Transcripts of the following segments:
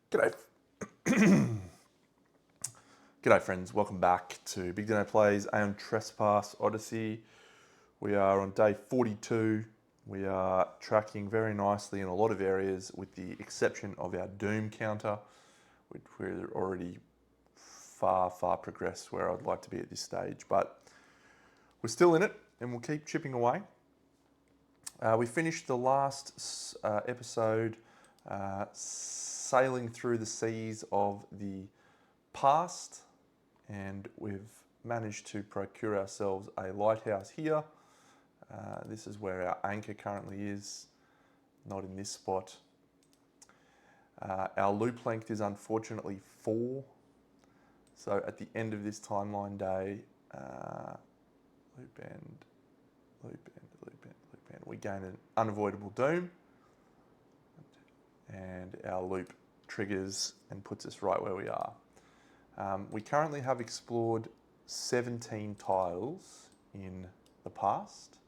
G'day. G'day friends, welcome back to BigDenoPlays Aeon Trespass Odyssey. We are on day 42. We are tracking very nicely in a lot of areas with the exception of our Doom counter, which we're already far progressed where I'd like to be at this stage, but we're still in it and we'll keep chipping away. We finished the last episode sailing through the seas of the past, and we've managed to procure ourselves a lighthouse here. This is where our anchor currently is, not in this spot. Our loop length is unfortunately 4, so at the end of this timeline day, loop end, we gain an unavoidable doom, and our loop triggers and puts us right where we are. We currently have explored 17 tiles in the past,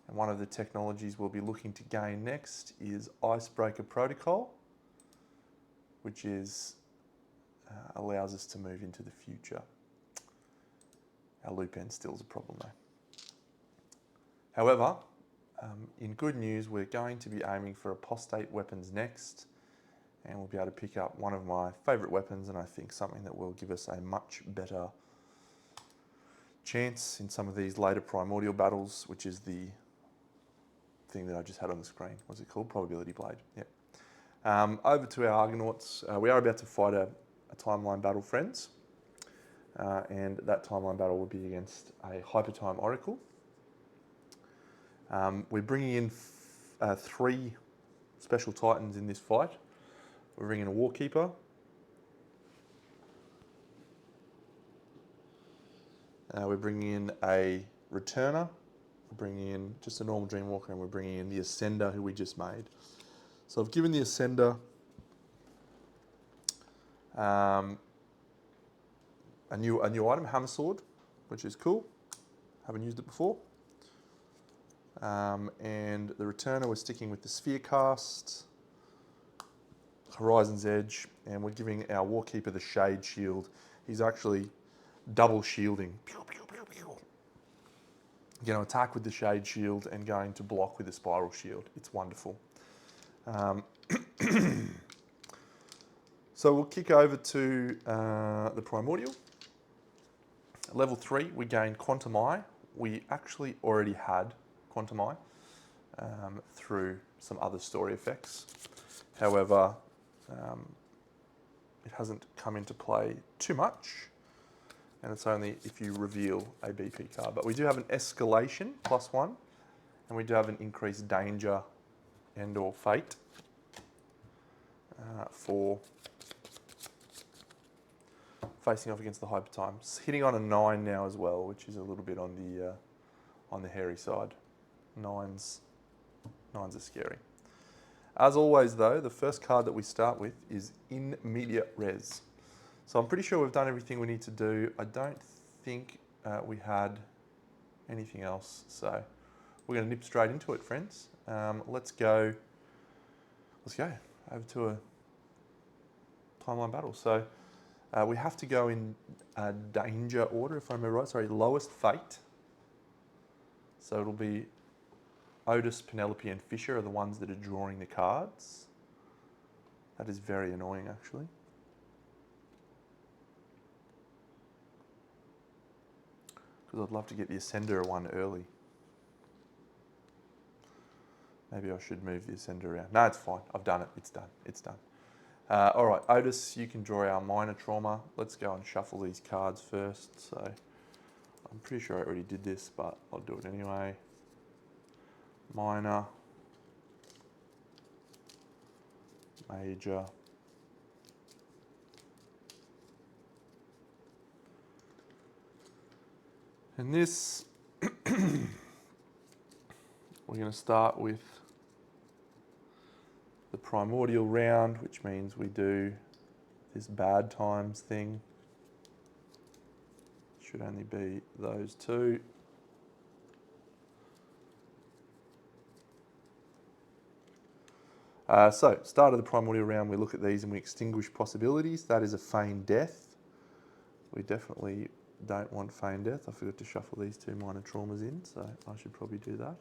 and one of the technologies we'll be looking to gain next is Icebreaker Protocol, which is allows us to move into the future. Our loop end still is a problem though. However, in good news, we're going to be aiming for apostate weapons next, and we'll be able to pick up one of my favourite weapons, and I think something that will give us a much better chance in some of these later primordial battles, which is the thing that I just had on the screen. What's it called? Probability Blade. Yeah. Over to our Argonauts. We are about to fight a timeline battle, friends, and that timeline battle will be against a Hypertime Oracle. We're bringing in 3 special titans in this fight. We're bringing a Warkeeper, we're bringing in a Returner, we're bringing in just a normal Dreamwalker, and we're bringing in the Ascender, who we just made. So I've given the Ascender a new item, Hammer Sword, which is cool. Haven't used it before. And the Returner, we're sticking with the Sphere Cast, Horizon's Edge, and we're giving our Warkeeper the Shade Shield. He's actually double shielding. Going to attack with the Shade Shield and going to block with the Spiral Shield. It's wonderful. So we'll kick over to the Primordial. At level 3, we gain Quantum Eye. We actually already had Quantum Eye through some other story effects. However, it hasn't come into play too much, and it's only if you reveal a BP card. But we do have an Escalation +1, and we do have an increased Danger and or Fate for facing off against the Hypertime. It's hitting on a 9 now as well, which is a little bit on the hairy side. 9s are scary. As always though, the first card that we start with is In Medias Res. So I'm pretty sure we've done everything we need to do. I don't think we had anything else, so we're going to nip straight into it, friends. Let's go over to a timeline battle. So we have to go in danger order, if I remember right. Sorry, lowest fate. So it'll be Otis, Penelope, and Fisher are the ones that are drawing the cards. That is very annoying, actually. Because I'd love to get the Ascender one early. Maybe I should move the Ascender around. No, it's fine. I've done it. It's done. It's done. All right, Otis, you can draw our Minor Trauma. Let's go and shuffle these cards first. So I'm pretty sure I already did this, but I'll do it anyway. Minor, Major, and this, we're going to start with the Primordial round, which means we do this bad times thing. Should only be those 2. So, start of the primordial round, we look at these and we extinguish possibilities. That is a feigned death. We definitely don't want feigned death. I forgot to shuffle these 2 minor traumas in, so I should probably do that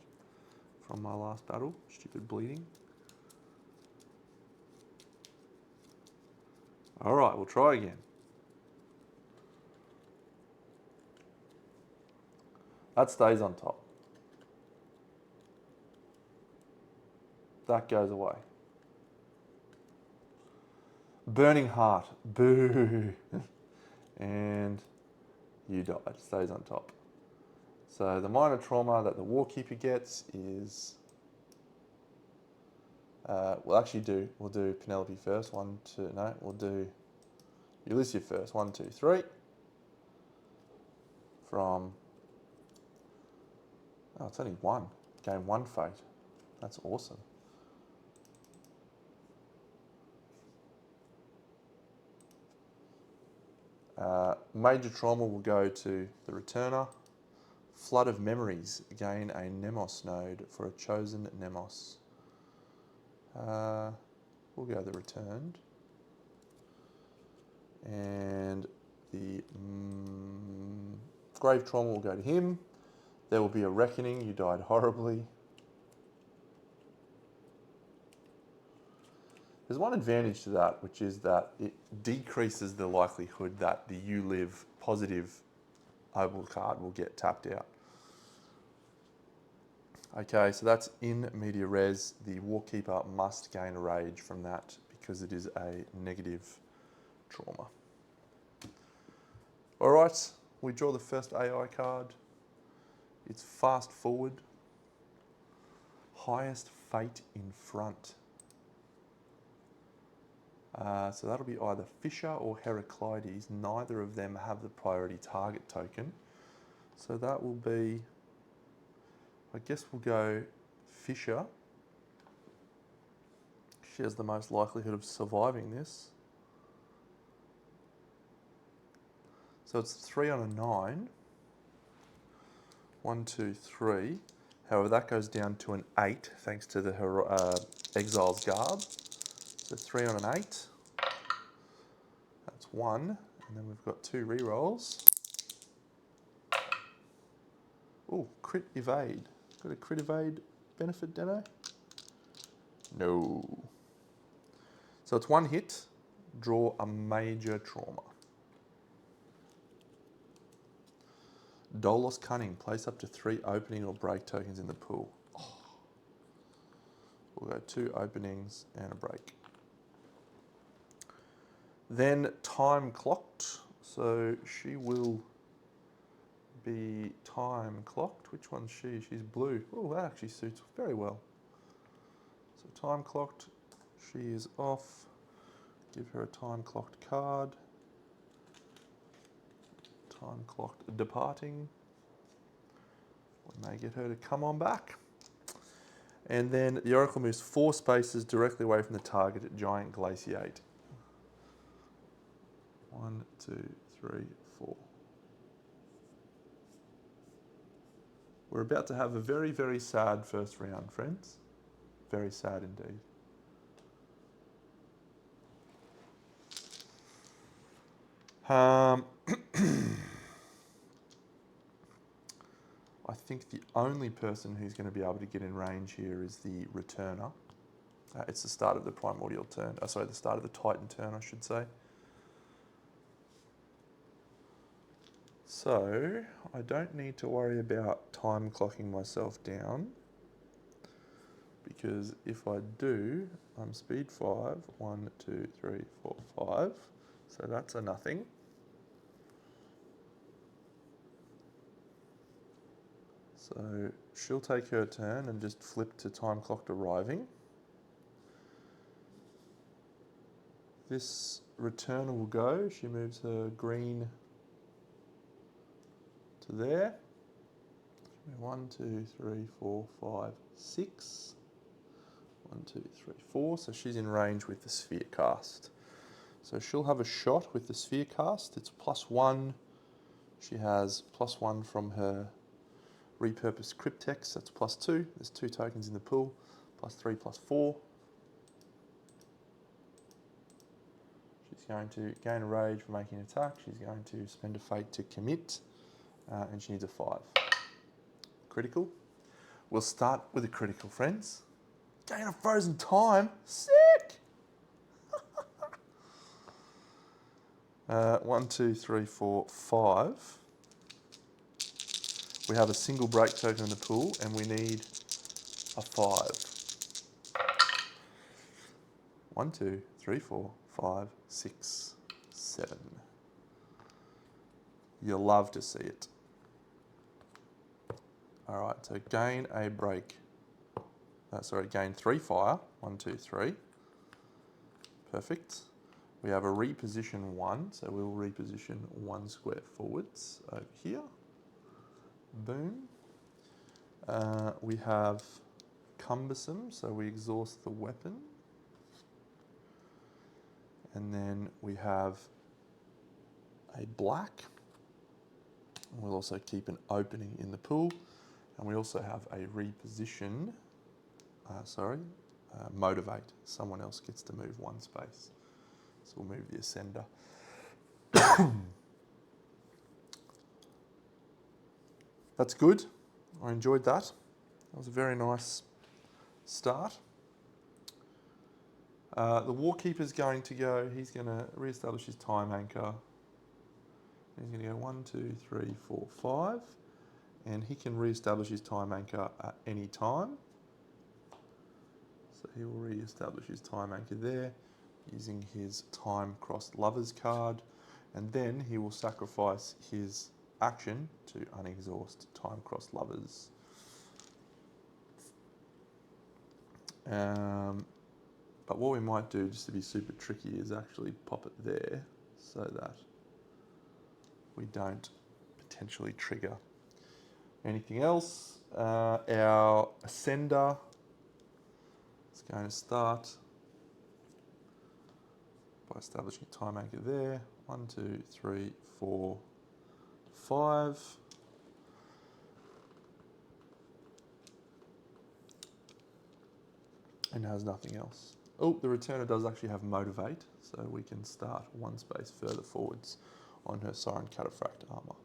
from my last battle. Stupid bleeding. All right, we'll try again. That stays on top. That goes away. Burning heart. Boo. And you died. Stays on top. So the minor trauma that the Warkeeper gets is... we'll do Penelope first. 1, 2, no, we'll do Ulysses first. 1, 2, 3. From... Oh, it's only 1. Gain 1 fate. That's awesome. Major trauma will go to the Returner. Flood of Memories. Gain a Nemos node for a chosen Nemos. We'll go the Returned. And the Grave Trauma will go to him. There will be a Reckoning. You died horribly. There's one advantage to that, which is that it decreases the likelihood that the You Live positive Obel card will get tapped out. Okay, so that's in media res. The Warkeeper must gain a rage from that because it is a negative trauma. All right, we draw the first AI card. It's Fast Forward. Highest fate in front. So that'll be either Fisher or Heraclides. Neither of them have the priority target token. So that will be, I guess we'll go Fisher. She has the most likelihood of surviving this. So it's 3 on a 9. 1, 2, 3. However, that goes down to an 8 thanks to the Exile's Garb. So 3 on an 8. That's 1. And then we've got 2 rerolls. Oh, crit evade. Got a crit evade benefit, Deno? No. So it's 1 hit. Draw a major trauma. Dolos Cunning. Place up to 3 opening or break tokens in the pool. Oh. We'll go 2 openings and a break. Then time clocked. So she will be time clocked. Which one's she? She's blue. Oh, that actually suits very well. So time clocked. She is off. Give her a time clocked card. Time clocked departing. We may get her to come on back. And then the Oracle moves 4 spaces directly away from the target at Giant Glaciate. 1, 2, 3, 4. We're about to have a very, very sad first round, friends. Very sad indeed. I think the only person who's going to be able to get in range here is the Returner. It's the start of the Primordial turn. Sorry, the start of the Titan turn, I should say. So, I don't need to worry about time clocking myself down, because if I do, I'm speed 5. 1, 2, 3, 4, 5. So that's a nothing. So she'll take her turn and just flip to time clocked arriving. This Returner will go. She moves her green to there. 1, 2, 3, 4, 5, 6. 1, 2, 3, 4. So she's in range with the Sphere cast. So she'll have a shot with the Sphere cast. It's +1. She has +1 from her repurposed Cryptex. That's +2. There's 2 tokens in the pool. +3, +4. She's going to gain a rage for making an attack. She's going to spend a fate to commit, and she needs a 5. Critical. We'll start with a critical, friends. Gain a frozen time. Sick! 1, 2, 3, 4, 5. We have a single break token in the pool, and we need a 5. 1, 2, 3, 4, 5, 6, 7. You'll love to see it. All right, so gain a break. Gain 3 fire. 1, 2, 3. Perfect. We have a reposition 1, so we'll reposition 1 square forwards over here. Boom. We have cumbersome, so we exhaust the weapon. And then we have a black. We'll also keep an opening in the pool. And we also have a reposition, motivate. Someone else gets to move 1 space. So we'll move the ascender. That's good. I enjoyed that. That was a very nice start. The Warkeeper's going to go, he's going to re-establish his time anchor. He's going to go 1, 2, 3, 4, 5. And he can re-establish his time anchor at any time. So he will re-establish his time anchor there using his time-crossed lovers card. And then he will sacrifice his action to unexhaust time-crossed lovers. But what we might do, just to be super tricky, is actually pop it there so that we don't potentially trigger anything else. Our ascender is going to start by establishing a time anchor there. 1, 2, 3, 4, 5. And has nothing else. Oh, the returner does actually have motivate, so we can start 1 space further forwards on her Siren Cataphract armor.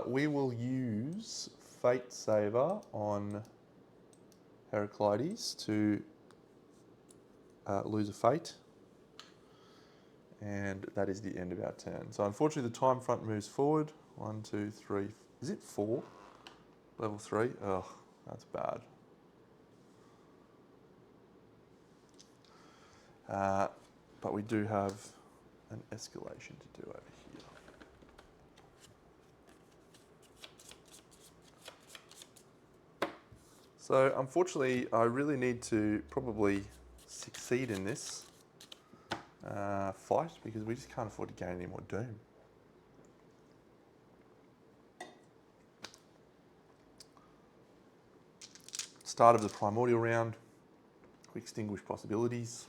We will use Fate Saver on Heraclides to lose a fate, and that is the end of our turn. So unfortunately the time front moves forward. 1, 2, 3, is it 4? Level 3? Ugh, that's bad. But we do have an escalation to do over here. So unfortunately, I really need to probably succeed in this fight because we just can't afford to gain any more doom. Start of the primordial round, we extinguish possibilities.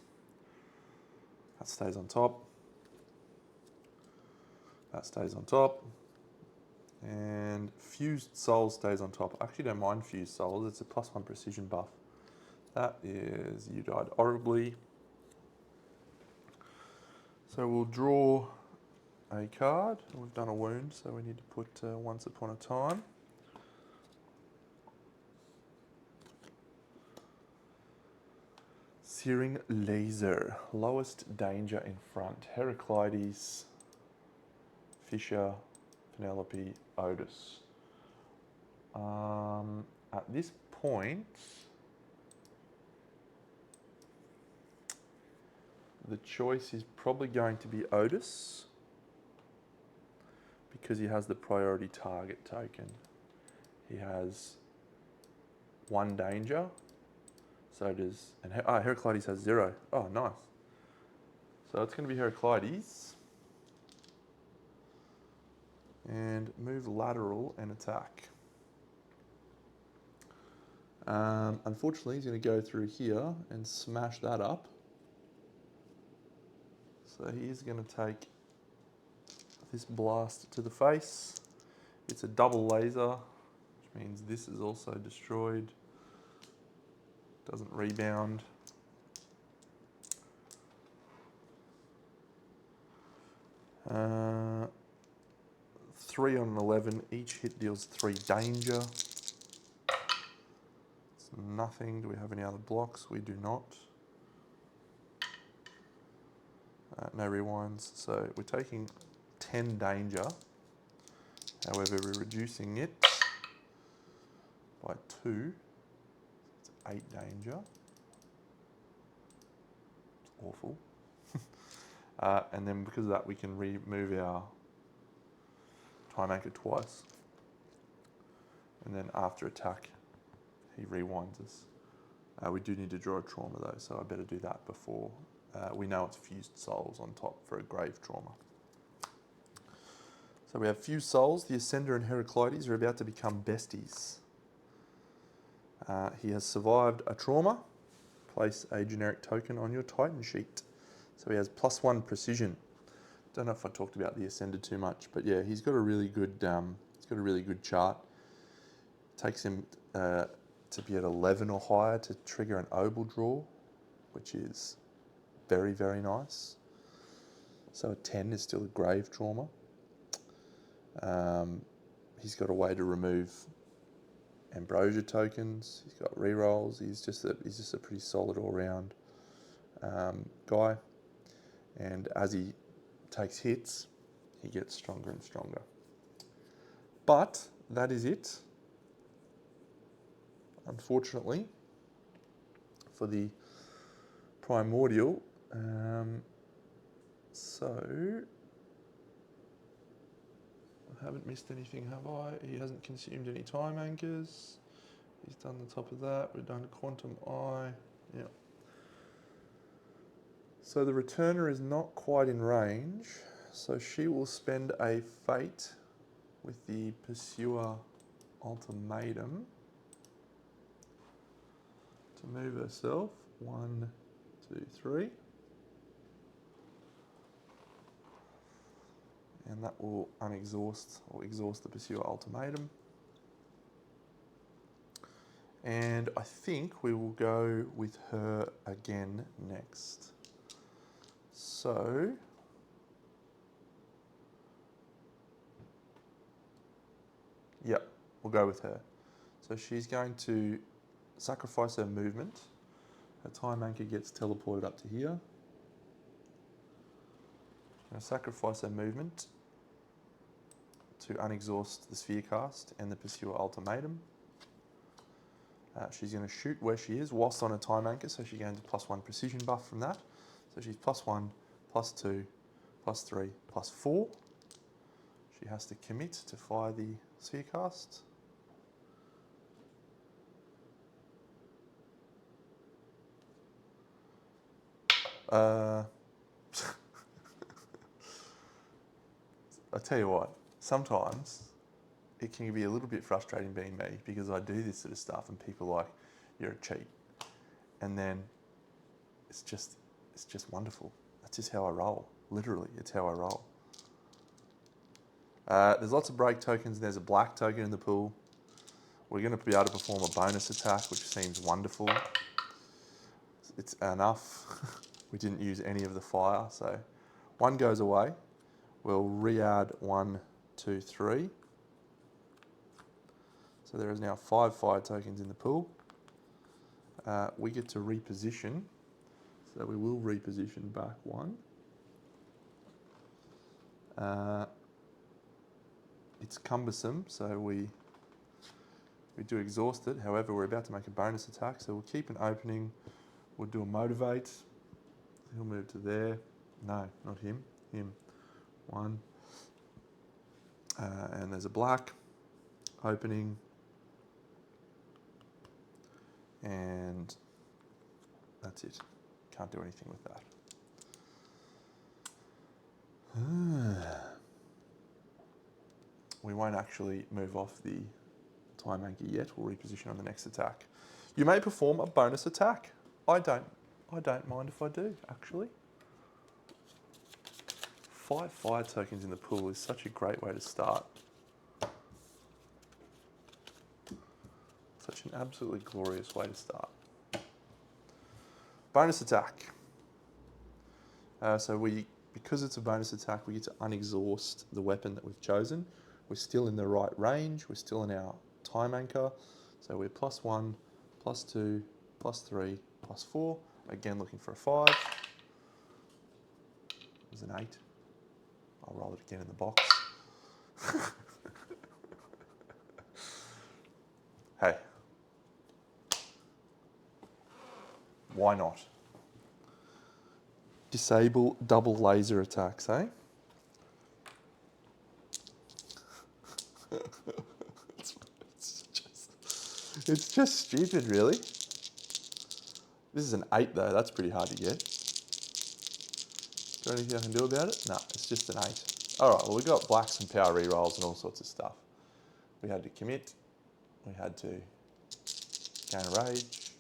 That stays on top. That stays on top. And Fused Soul stays on top. I actually don't mind Fused Souls, it's a +1 precision buff. That is, you died horribly. So we'll draw a card. We've done a wound, so we need to put Once Upon a Time. Searing Laser, lowest danger in front. Heraclides, Fisher, Penelope, Otis. At this point, the choice is probably going to be Otis because he has the priority target token. He has 1 danger. So does, and Heraclides has 0. Oh, nice. So it's going to be Heraclides. And move lateral and attack. Unfortunately, he's going to go through here and smash that up. So he's going to take this blast to the face. It's a double laser, which means this is also destroyed. Doesn't rebound. 3 on an 11. Each hit deals 3 danger. It's nothing. Do we have any other blocks? We do not. No rewinds. So we're taking 10 danger. However, we're reducing it by 2. It's 8 danger. It's awful. And then because of that, we can remove our time anchor twice. And then after attack, he rewinds us. We do need to draw a trauma though, so I better do that before. We know it's fused souls on top for a grave trauma. So we have fused souls. The Ascender and Heraclides are about to become besties. He has survived a trauma. Place a generic token on your Titan sheet. So he has +1 precision. Don't know if I talked about the Ascender too much, but yeah, he's got a really good. He's got a really good chart. Takes him to be at 11 or higher to trigger an obel draw, which is very, very nice. So a 10 is still a grave trauma. He's got a way to remove ambrosia tokens. He's got rerolls. He's just a pretty solid all-round guy. And as he takes hits, he gets stronger and stronger. But that is it, unfortunately, for the primordial. So I haven't missed anything, have I? He hasn't consumed any time anchors. He's done the top of that. We've done quantum eye. Yeah. So the returner is not quite in range, so she will spend a fate with the Pursuer ultimatum to move herself. 1, 2, 3. And that will unexhaust or exhaust the Pursuer ultimatum. And I think we will go with her again next. So, yep, we'll go with her. So she's going to sacrifice her movement. Her time anchor gets teleported up to here. She's going to sacrifice her movement to unexhaust the sphere cast and the Pursuer ultimatum. She's going to shoot where she is whilst on a time anchor, so she gains a +1 precision buff from that. So she's +1, +2, +3, +4. She has to commit to fire the sphere cast. I tell you what, sometimes it can be a little bit frustrating being me because I do this sort of stuff and people are like, you're a cheat. And then it's just wonderful. That's just how I roll. Literally, it's how I roll. There's lots of break tokens. There's a black token in the pool. We're going to be able to perform a bonus attack, which seems wonderful. It's enough. We didn't use any of the fire, so 1 goes away. We'll re-add 1, 2, 3. So there is now 5 fire tokens in the pool. We get to reposition. So we will reposition back 1. It's cumbersome, so we do exhaust it. However, we're about to make a bonus attack, so we'll keep an opening. We'll do a motivate. He'll move to there. No, not him. Him. 1. And there's a black opening. And that's it. Can't do anything with that. We won't actually move off the time anchor yet. We'll reposition on the next attack. You may perform a bonus attack. I don't mind if I do, actually. 5 fire tokens in the pool is such a great way to start. Such an absolutely glorious way to start. Bonus attack. So we because it's a bonus attack, we get to unexhaust the weapon that we've chosen. We're still in the right range. We're still in our time anchor. So we're +1, +2, +3, +4. Again, looking for a 5. There's an 8. I'll roll it again in the box. Hey. Why not? Disable double laser attacks, eh? It's just stupid, really. This is an 8 though, that's pretty hard to get. Is there anything I can do about it? No, it's just an 8. Alright, well we got blacks and power rerolls and all sorts of stuff. We had to commit, we had to gain a rage.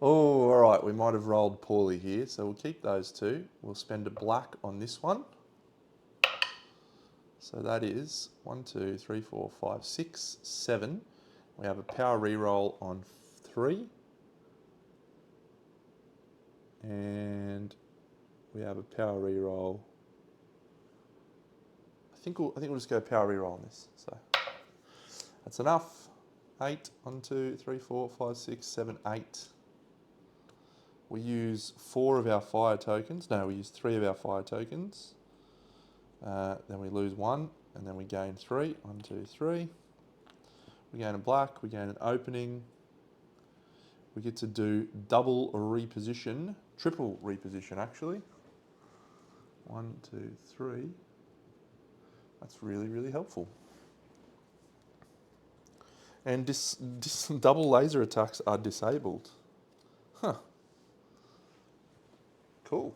Oh, alright, we might have rolled poorly here, so we'll keep those two. We'll spend a black on this one. So that is 1, 2, 3, 4, 5, 6, 7. We have a power reroll on 3. And we have a power reroll. I think we'll just go power reroll on this. So that's enough. 8. 1, 2, 3, 4, 5, 6, 7, 8. We use 4 of our fire tokens. No, we use 3 of our fire tokens. Then we lose 1, and then we gain 3. 1, 2, 3. We gain a black, we gain an opening. We get to do double reposition, triple reposition actually. 1, 2, 3. That's really, really helpful. And double laser attacks are disabled. Huh. Cool.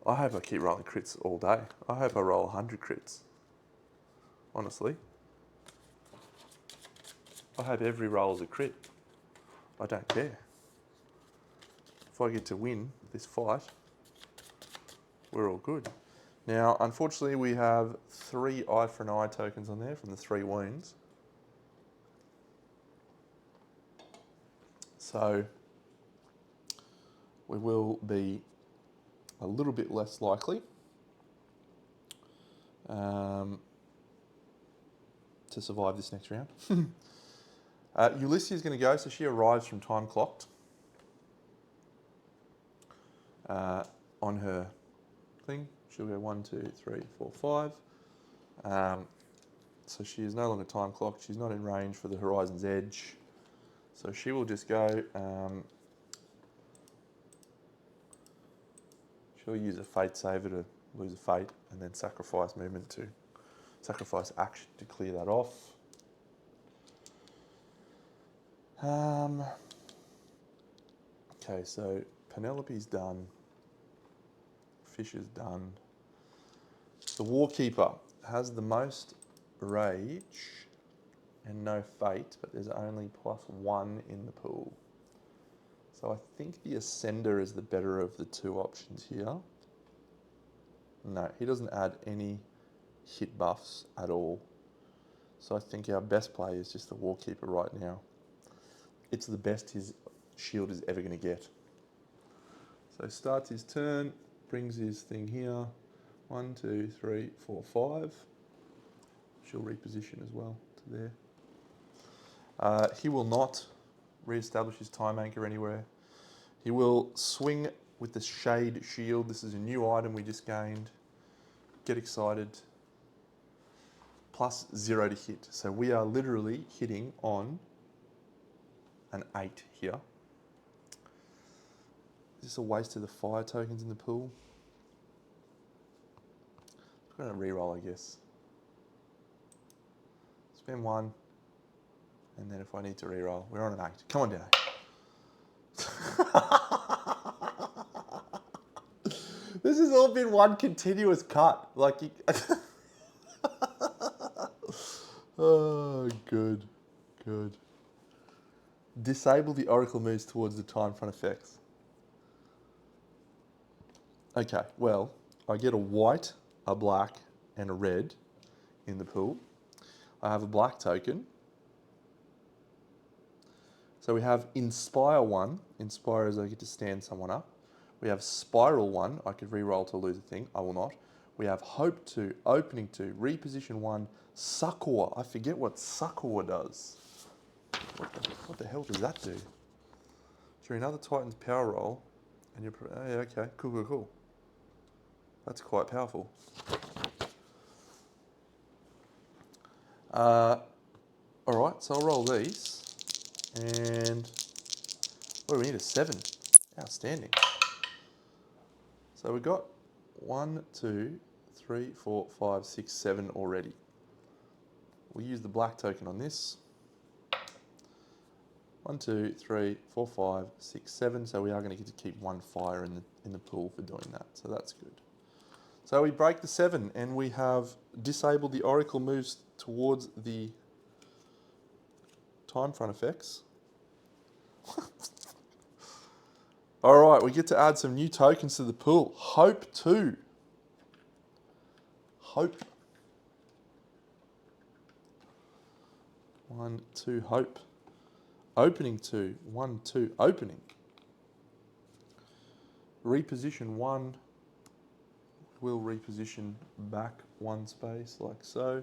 I hope I keep rolling crits all day. I hope I roll 100 crits. Honestly. I hope every roll is a crit. I don't care. If I get to win this fight, we're all good. Now, unfortunately, we have 3 eye for an eye tokens on there from the 3 wounds. So, we will be a little bit less likely to survive this next round. Ulysses is going to go, so she arrives from time clocked on her thing. She'll go 1, 2, 3, 4, 5. So she is no longer time clocked. She's not in range for the horizon's edge. So she will just go. She'll use a fate saver to lose a fate, and then sacrifice movement to sacrifice action to clear that off. Okay, so Penelope's done. Fisher's done. The Warkeeper has the most rage and no fate, but there's only +1 in the pool. So I think the Ascender is the better of the 2 options here. No, he doesn't add any hit buffs at all. So I think our best play is just the Warkeeper right now. It's the best his shield is ever going to get. So starts his turn, brings his thing here. 1, 2, 3, 4, 5. She'll reposition as well to there. He will not re-establish his time anchor anywhere. He will swing with the Shade Shield. This is a new item we just gained. Get excited. +0 to hit. So we are literally hitting on an 8 here. Is this a waste of the fire tokens in the pool? I'm going to reroll, I guess. Spend 1. And then if I need to reroll, we're on an 8. Come on, Dano. This has all been one continuous cut. Like, oh, good, good. Disable the Oracle moves towards the time front effects. Okay, well, I get a white, a black, and a red in the pool. I have a black token. So we have Inspire 1. Inspire is I get to stand someone up. We have Spiral 1. I could re-roll to lose a thing. I will not. We have Hope 2, Opening 2, Reposition 1, Succor. I forget what Succor does. What the hell does that do? During another Titan's power roll, and you're... Oh, yeah, okay. Cool. That's quite powerful. Alright, so I'll roll these. And... what do we need? A 7. Outstanding. So we've got 1, 2, 3, 4, 5, 6, 7 already. We'll use the black token on this. 1, 2, 3, 4, 5, 6, 7. So we are going to get to keep 1 fire in the pool for doing that. So that's good. So we break the 7 and we have disabled the Oracle moves towards the time front effects. Alright, we get to add some new tokens to the pool. Hope 2. Hope. 1, 2, Hope. Opening 2. 1, 2, Opening. Reposition 1. We'll reposition back 1 space like so.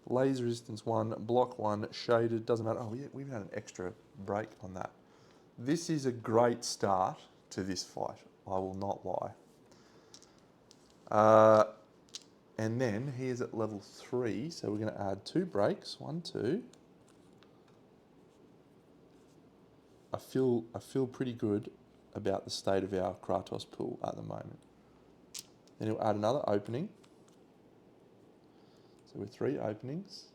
Laser resistance 1, block 1, shaded, doesn't matter. Oh, yeah, we've had an extra break on that. This is a great start to this fight, I will not lie. And then he is at level 3, so we're going to add 2 breaks. 1, 2. I feel pretty good about the state of our Kratos pool at the moment. Then he'll add another opening. So with 3 openings.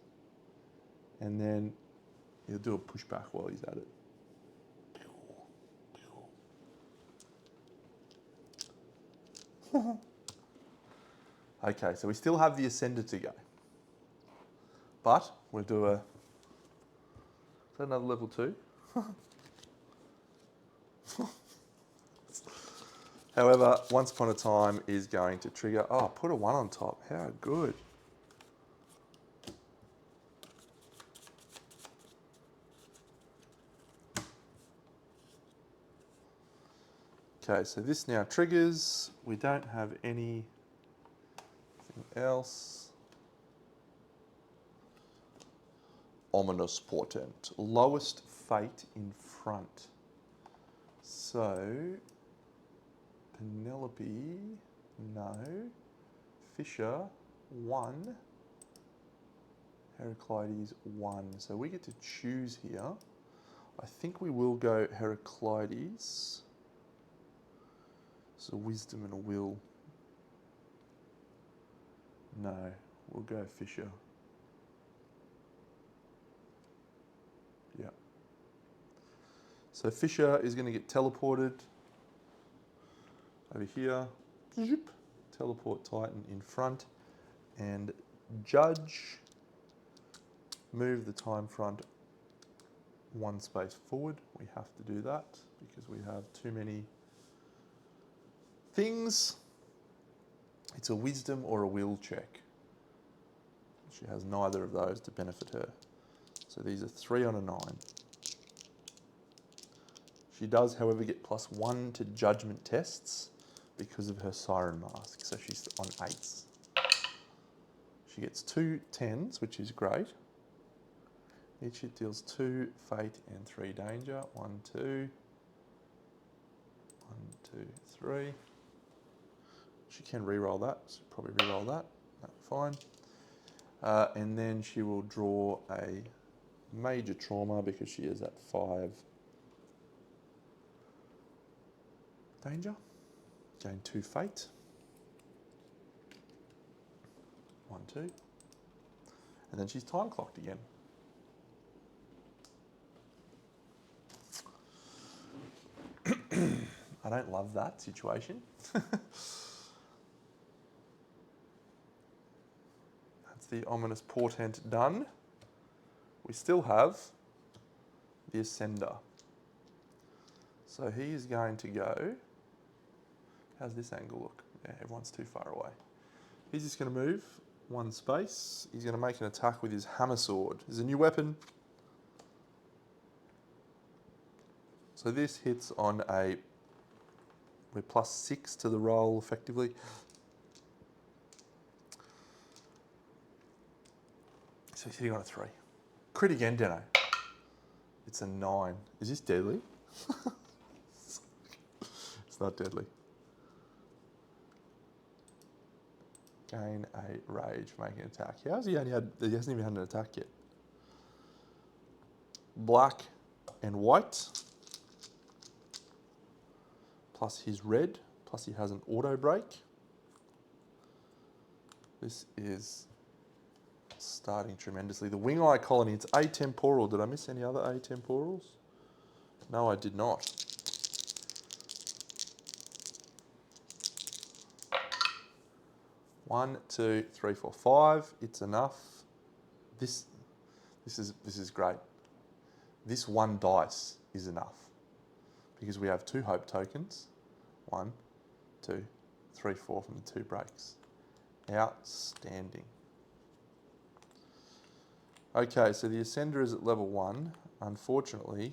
And then he'll do a pushback while he's at it. Okay, so we still have the Ascender to go. But we'll do a... Is that another level 2? However, Once Upon a Time is going to trigger... Oh, put a 1 on top. How good. Okay, so this now triggers. We don't have anything else. Ominous Portent. Lowest fate in front. So, Penelope, no. Fisher, 1. Heraclides, 1. So we get to choose here. I think we will go Heraclides. So wisdom and a will. No, we'll go Fisher. Yeah. So Fisher is going to get teleported over here. Zoop. Teleport Titan in front. And Judge. Move the time front 1 space forward. We have to do that because we have too many things. It's a wisdom or a will check. She has neither of those to benefit her. So these are 3 on a 9. She does, however, get +1 to judgment tests because of her Siren Mask. So she's on 8s. She gets 2 10s, which is great. Each hit deals 2 fate and 3 danger. 1, 2. 1, 2, 3. She can re-roll that, so probably re-roll that. No, fine. And then she will draw a major trauma because she is at 5 danger. Gain 2 fate. 1, 2. And then she's time clocked again. I don't love that situation. That's the ominous portent done. We still have the Ascender. So he is going to go... How's this angle look? Yeah, everyone's too far away. He's just going to move 1 space. He's going to make an attack with his hammer sword. There's a new weapon. So this hits on a We're +6 to the roll effectively. So he's hitting on a 3. Crit again, Deno. It's a 9. Is this deadly? It's not deadly. Gain a rage, make an attack. He hasn't even had an attack yet. Black and white. Plus his red. Plus he has an auto break. This is starting tremendously. The wing eye colony, it's atemporal. Did I miss any other atemporals? No, I did not. One, two, three, four, 5. It's enough. This is great. This 1 dice is enough because we have 2 hope tokens. 1, 2, 3, 4 from the 2 breaks. Outstanding. Okay, so the Ascender is at level 1. Unfortunately,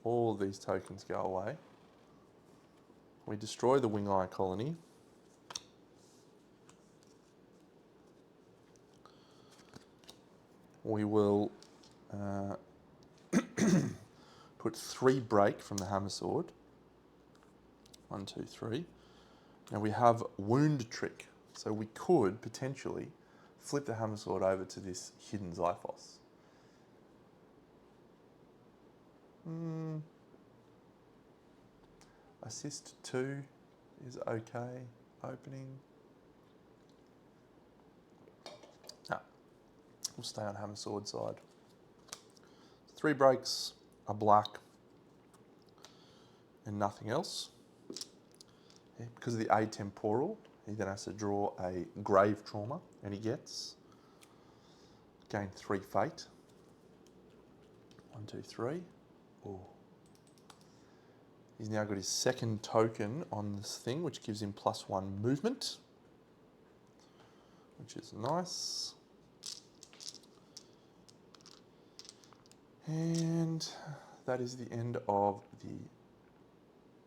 all of these tokens go away. We destroy the wing eye colony. We will put 3 break from the hammer sword. 1, 2, 3. Now we have wound trick, so we could potentially flip the hammer sword over to this hidden Xiphos. Assist 2 is okay. Opening. No, we'll stay on hammer sword side. 3 breaks, a black, and nothing else. Yeah, because of the atemporal, he then has to draw a grave trauma, and he gets gain 3 fate. 1, 2, 3. Oh. He's now got his 2nd token on this thing, which gives him +1 movement, which is nice. And that is the end of the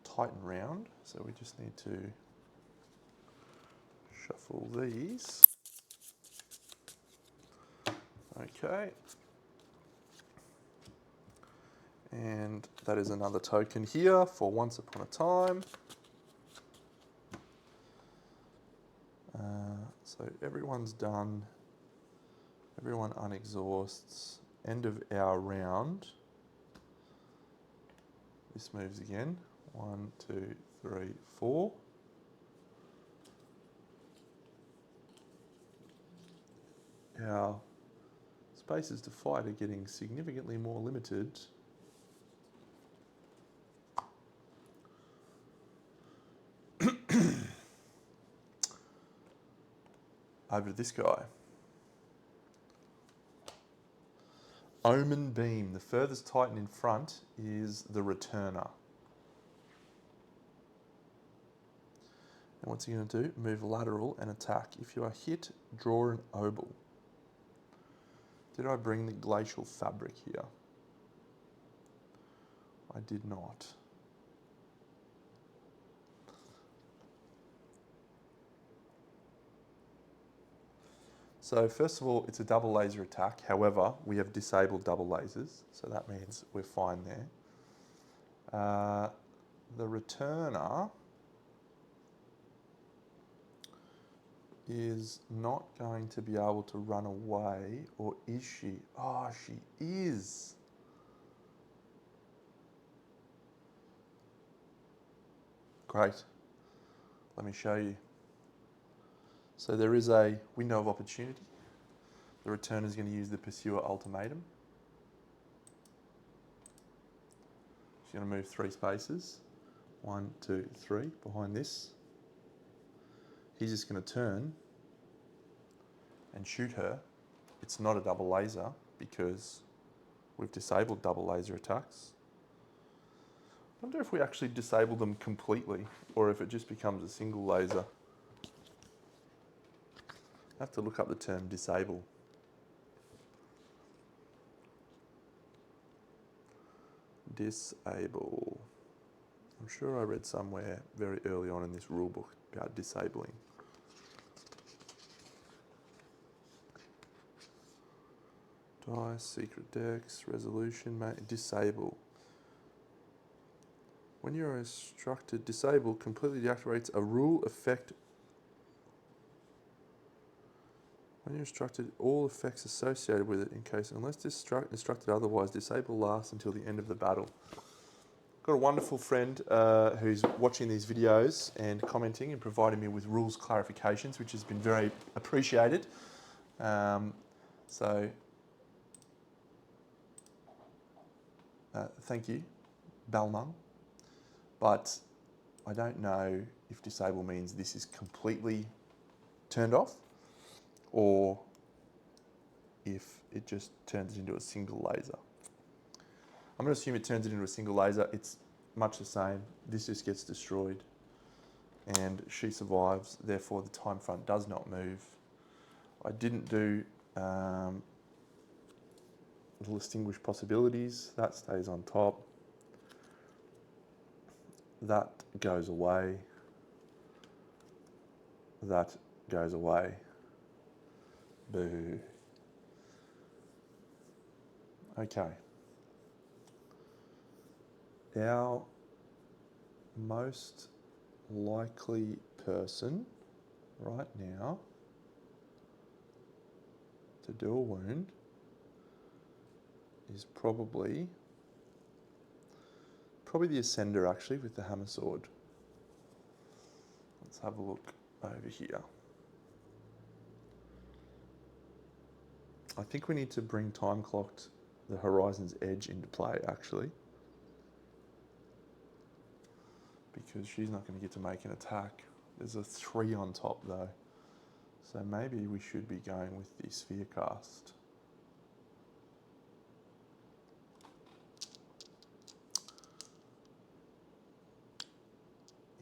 Titan round. So we just need to shuffle these. Okay. And that is another token here for Once Upon a Time. So everyone's done. Everyone unexhausts. End of our round. This moves again. 1, 2, 3, 4. Our spaces to fight are getting significantly more limited. Over to this guy. Omen Beam. The furthest Titan in front is the Returner. And what's he going to do? Move lateral and attack. If you are hit, draw an obol. Did I bring the glacial fabric here? I did not. So first of all, it's a double laser attack. However, we have disabled double lasers, so that means we're fine there. The Returner is not going to be able to run away, or is she? Oh, she is. Great. Let me show you. So there is a window of opportunity. The Returner is going to use the Pursuer Ultimatum. She's going to move 3 spaces. 1, 2, 3 behind this. He's just going to turn and shoot her. It's not a double laser because we've disabled double laser attacks. I wonder if we actually disable them completely or if it just becomes a single laser. I have to look up the term disable. Disable. I'm sure I read somewhere very early on in this rule book about disabling. Dice, secret decks, resolution, disable. When you're instructed disable, completely deactivates a rule effect. When you're instructed, all effects associated with it in case, unless instructed otherwise, disable lasts until the end of the battle. Got a wonderful friend who's watching these videos and commenting and providing me with rules clarifications, which has been very appreciated. Thank you, Balmung. But I don't know if disable means this is completely turned off or if it just turns it into a single laser. I'm going to assume it turns it into a single laser. It's much the same. This just gets destroyed and she survives. Therefore, the time front does not move. I didn't do little distinguished possibilities. That stays on top. That goes away. That goes away. Boo. Okay. Our most likely person right now to do a wound is probably the Ascender, actually, with the hammer sword. Let's have a look over here. I think we need to bring time clocked the Horizon's Edge into play, actually, because she's not going to get to make an attack. There's a 3 on top though, so maybe we should be going with the Sphere Cast.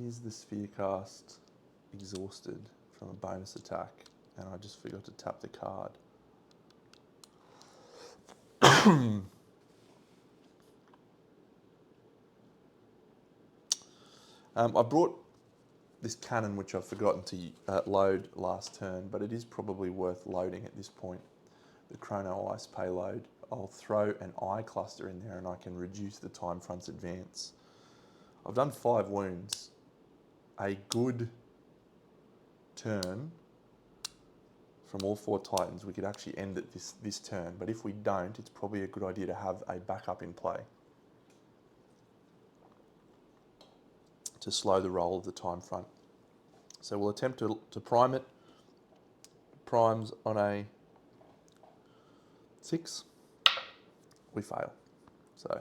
Is the Sphere Cast exhausted from a bonus attack? And I just forgot to tap the card. I brought this cannon, which I've forgotten to load last turn, but it is probably worth loading at this point. The Chrono Ice payload. I'll throw an eye cluster in there and I can reduce the time front's advance. I've done 5 wounds. A good turn from all 4 Titans, we could actually end it this turn, but if we don't, it's probably a good idea to have a backup in play to slow the roll of the time front. So we'll attempt to prime it. Primes on a 6. We fail. So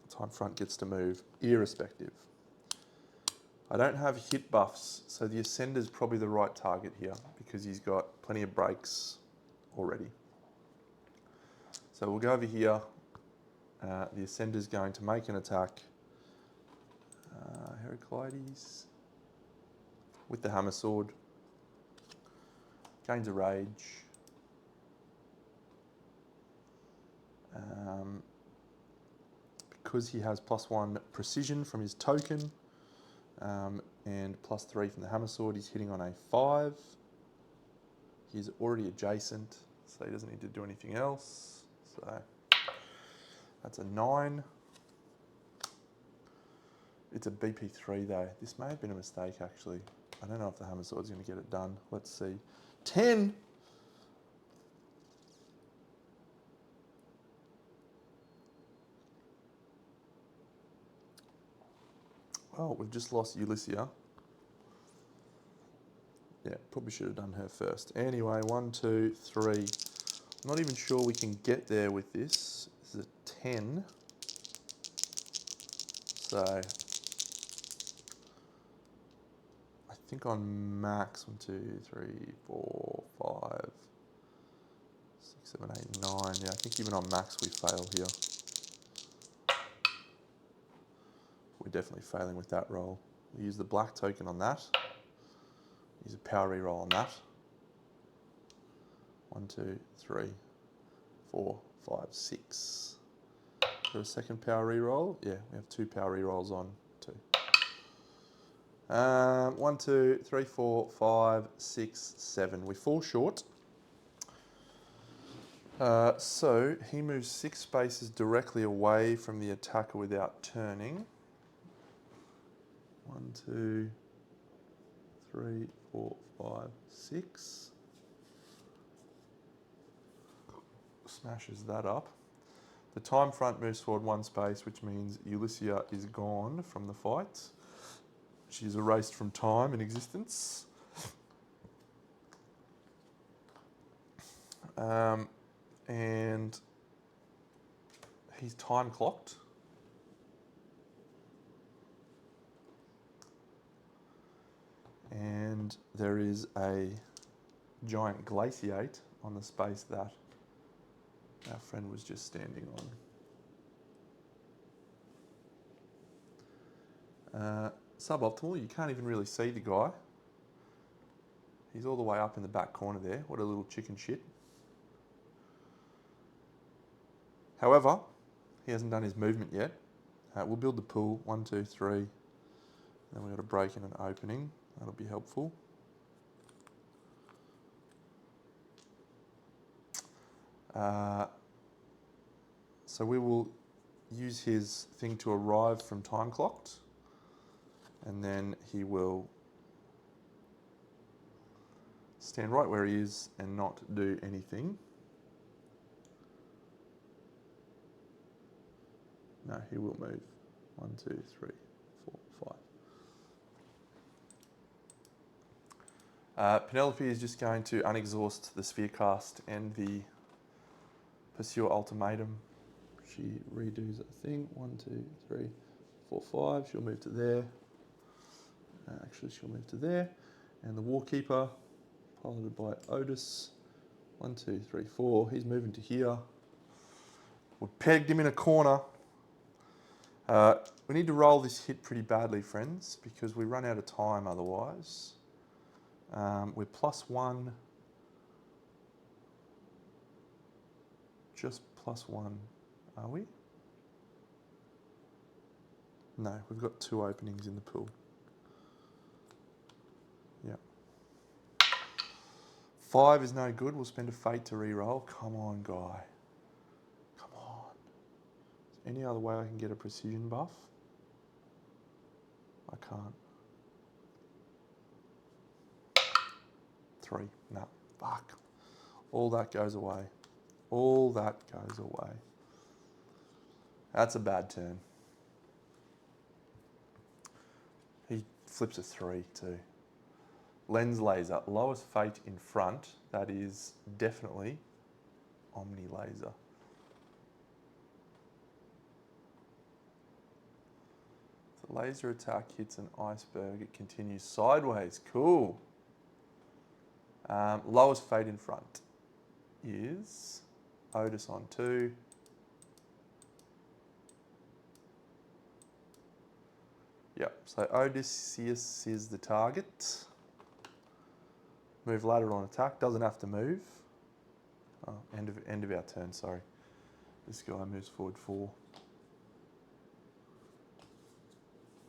time front gets to move irrespective. I don't have hit buffs, so the Ascender's probably the right target here because he's got plenty of breaks already. So we'll go over here. The Ascender's going to make an attack. Heraclides with the hammer sword. Gains a rage. Because he has +1 precision from his token and +3 from the hammer sword, he's hitting on a 5. He's already adjacent, so he doesn't need to do anything else. So that's a 9. It's a BP3 though. This may have been a mistake actually. I don't know if the hammer sword's going to get it done. Let's see. 10! Oh, we've just lost Ulyssia. Yeah, probably should have done her first. Anyway, 1, 2, 3. I'm not even sure we can get there with this. This is a 10. So I think on max 1, 2, 3, 4, 5, 6, 7, 8, 9. Yeah, I think even on max we fail here. We're definitely failing with that roll. We use the black token on that. Use a power reroll on that. 1, 2, 3, 4, 5, 6. For a second power reroll. Yeah, we have 2 power rerolls on too. 1, 2, 3, 4, 5, 6, 7. We fall short. So he moves 6 spaces directly away from the attacker without turning. 1, 2, 3, 4, 5, 6. Smashes that up. The time front moves forward 1 space, which means Ulyssia is gone from the fight. She's erased from time and existence. And he's time clocked. And there is a giant glaciate on the space that our friend was just standing on. Suboptimal, you can't even really see the guy. He's all the way up in the back corner there. What a little chicken shit. However, he hasn't done his movement yet. We'll build the pool, 1, 2, 3. Then we've got a break and an opening. That'll be helpful. So we will use his thing to arrive from time clocked. And then he will stand right where he is and not do anything. No, he will move. 1, 2, 3, 4, 5. Penelope is just going to unexhaust the sphere cast and the Pursuer Ultimatum. She redoes a thing. 1, 2, 3, 4, 5. She'll move to there. Actually, she'll move to there. And the Warkeeper, piloted by Otis. 1, 2, 3, 4. He's moving to here. We've pegged him in a corner. We need to roll this hit pretty badly, friends, because we run out of time otherwise. We're +1. Just +1, are we? No, we've got 2 openings in the pool. Yep. 5 is no good. We'll spend a fate to re-roll. Come on, guy. Come on. Is there any other way I can get a precision buff? I can't. 3. No. Fuck. All that goes away. All that goes away. That's a bad turn. He flips a 3 too. Lens laser, lowest fate in front. That is definitely Omni laser. If the laser attack hits an iceberg, it continues sideways. Cool. Lowest fate in front is Otis on 2. Yep, so Odysseus is the target. Move lateral on attack, doesn't have to move. Oh, end of our turn, sorry. This guy moves forward 4.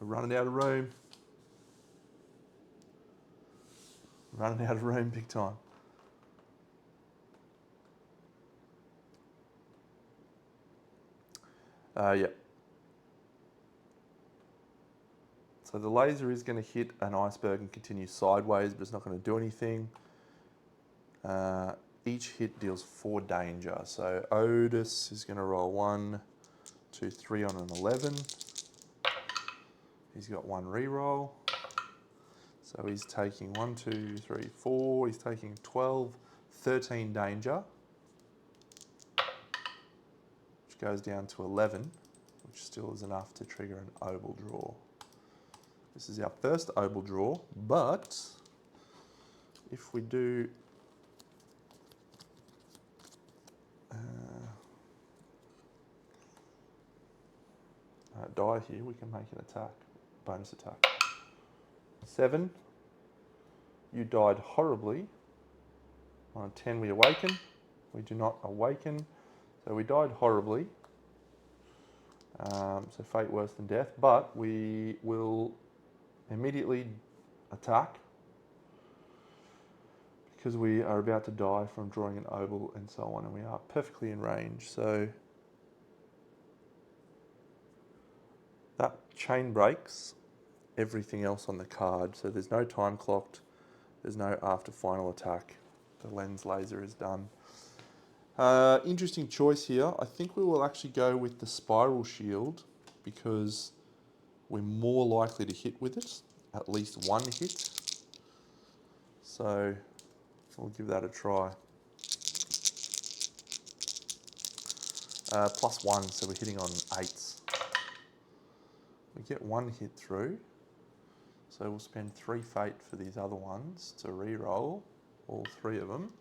We're running out of room. Running out of room big time. Yep. So the laser is going to hit an iceberg and continue sideways, but it's not going to do anything. Each hit deals 4 danger. So Otis is going to roll 1, 2, 3 on an 11. He's got 1 reroll. So he's taking 1, 2, 3, 4. He's taking 12, 13 danger, which goes down to 11, which still is enough to trigger an obel draw. This is our first obel draw, but if we do die here, we can make an attack, bonus attack. 7, you died horribly. On a 10 we awaken. We do not awaken, so we died horribly. So fate worse than death, but we will immediately attack because we are about to die from drawing an oval and so on, and we are perfectly in range. So that chain breaks everything else on the card. So there's no time clocked, there's no after final attack. The lens laser is done. Interesting choice here. I think we will actually go with the spiral shield because we're more likely to hit with it, at least one hit. So we'll give that a try. +1, so we're hitting on 8s. We get one hit through, so we'll spend 3 fate for these other ones to re-roll, all 3 of them.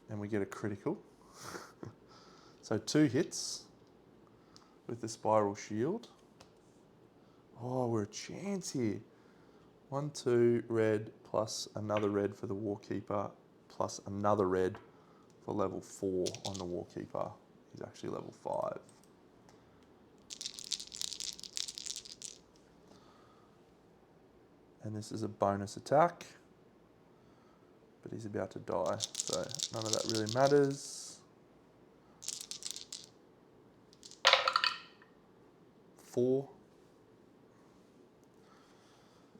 And we get a critical. So 2 hits with the spiral shield. Oh, we're a chance here. 1, 2 red plus another red for the Warkeeper plus another red for level 4 on the Warkeeper. He's actually level 5. And this is a bonus attack, but he's about to die, so none of that really matters. 4.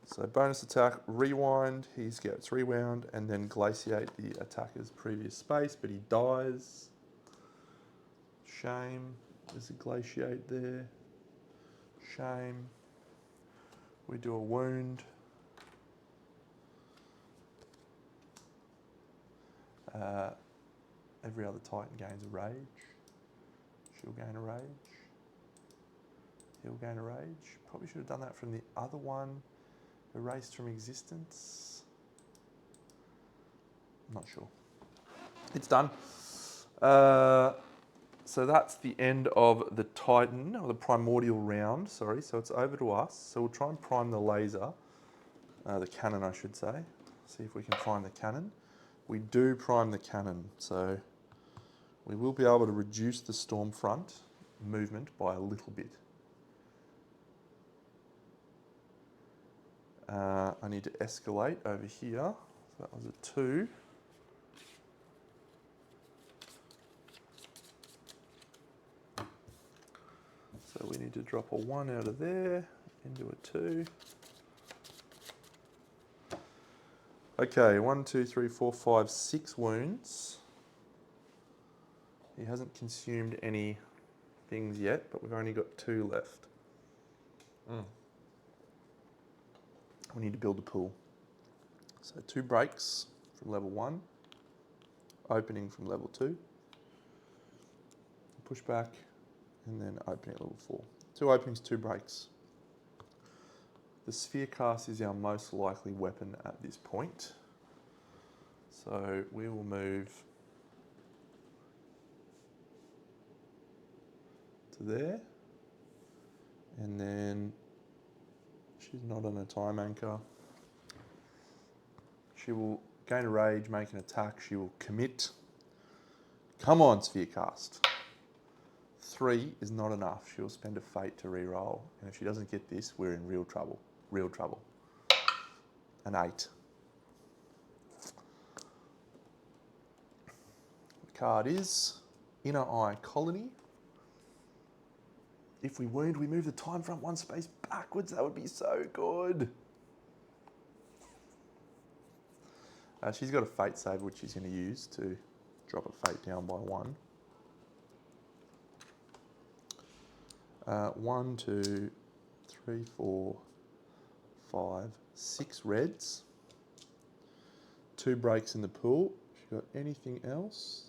So bonus attack, rewind, he gets rewound, and then glaciate the attacker's previous space, but he dies. Shame, there's a glaciate there. Shame. We do a wound. Every other Titan gains a rage. She'll gain a rage. He'll gain a rage. Probably should have done that from the other one. Erased from existence. I'm not sure. It's done. So that's the end of the Titan, or the primordial round, sorry. So it's over to us. So we'll try and prime the laser. The cannon, I should say. See if we can find the cannon. We do prime the cannon, so we will be able to reduce the storm front movement by a little bit. I need to escalate over here. So that was a 2. So we need to drop a 1 out of there into a 2. Okay, 1, 2, 3, 4, 5, 6 wounds. He hasn't consumed any things yet, but we've only got 2 left. We need to build a pool. So 2 breaks from level 1, opening from level 2, push back, and then opening at level 4. 2 openings, 2 breaks. The sphere cast is our most likely weapon at this point. So we will move to there, and then she's not on a time anchor. She will gain a rage, make an attack. She will commit. Come on, sphere cast. 3 is not enough. She'll spend a fate to re-roll. And if she doesn't get this, we're in real trouble. Real trouble. An 8. The card is Inner Eye Colony. If we wound, we move the time front 1 space backwards. That would be so good. She's got a fate save, which she's going to use to drop a fate down by 1. 1, 2, 3, 4, 5, 6 reds. 2 breaks in the pool. She got anything else?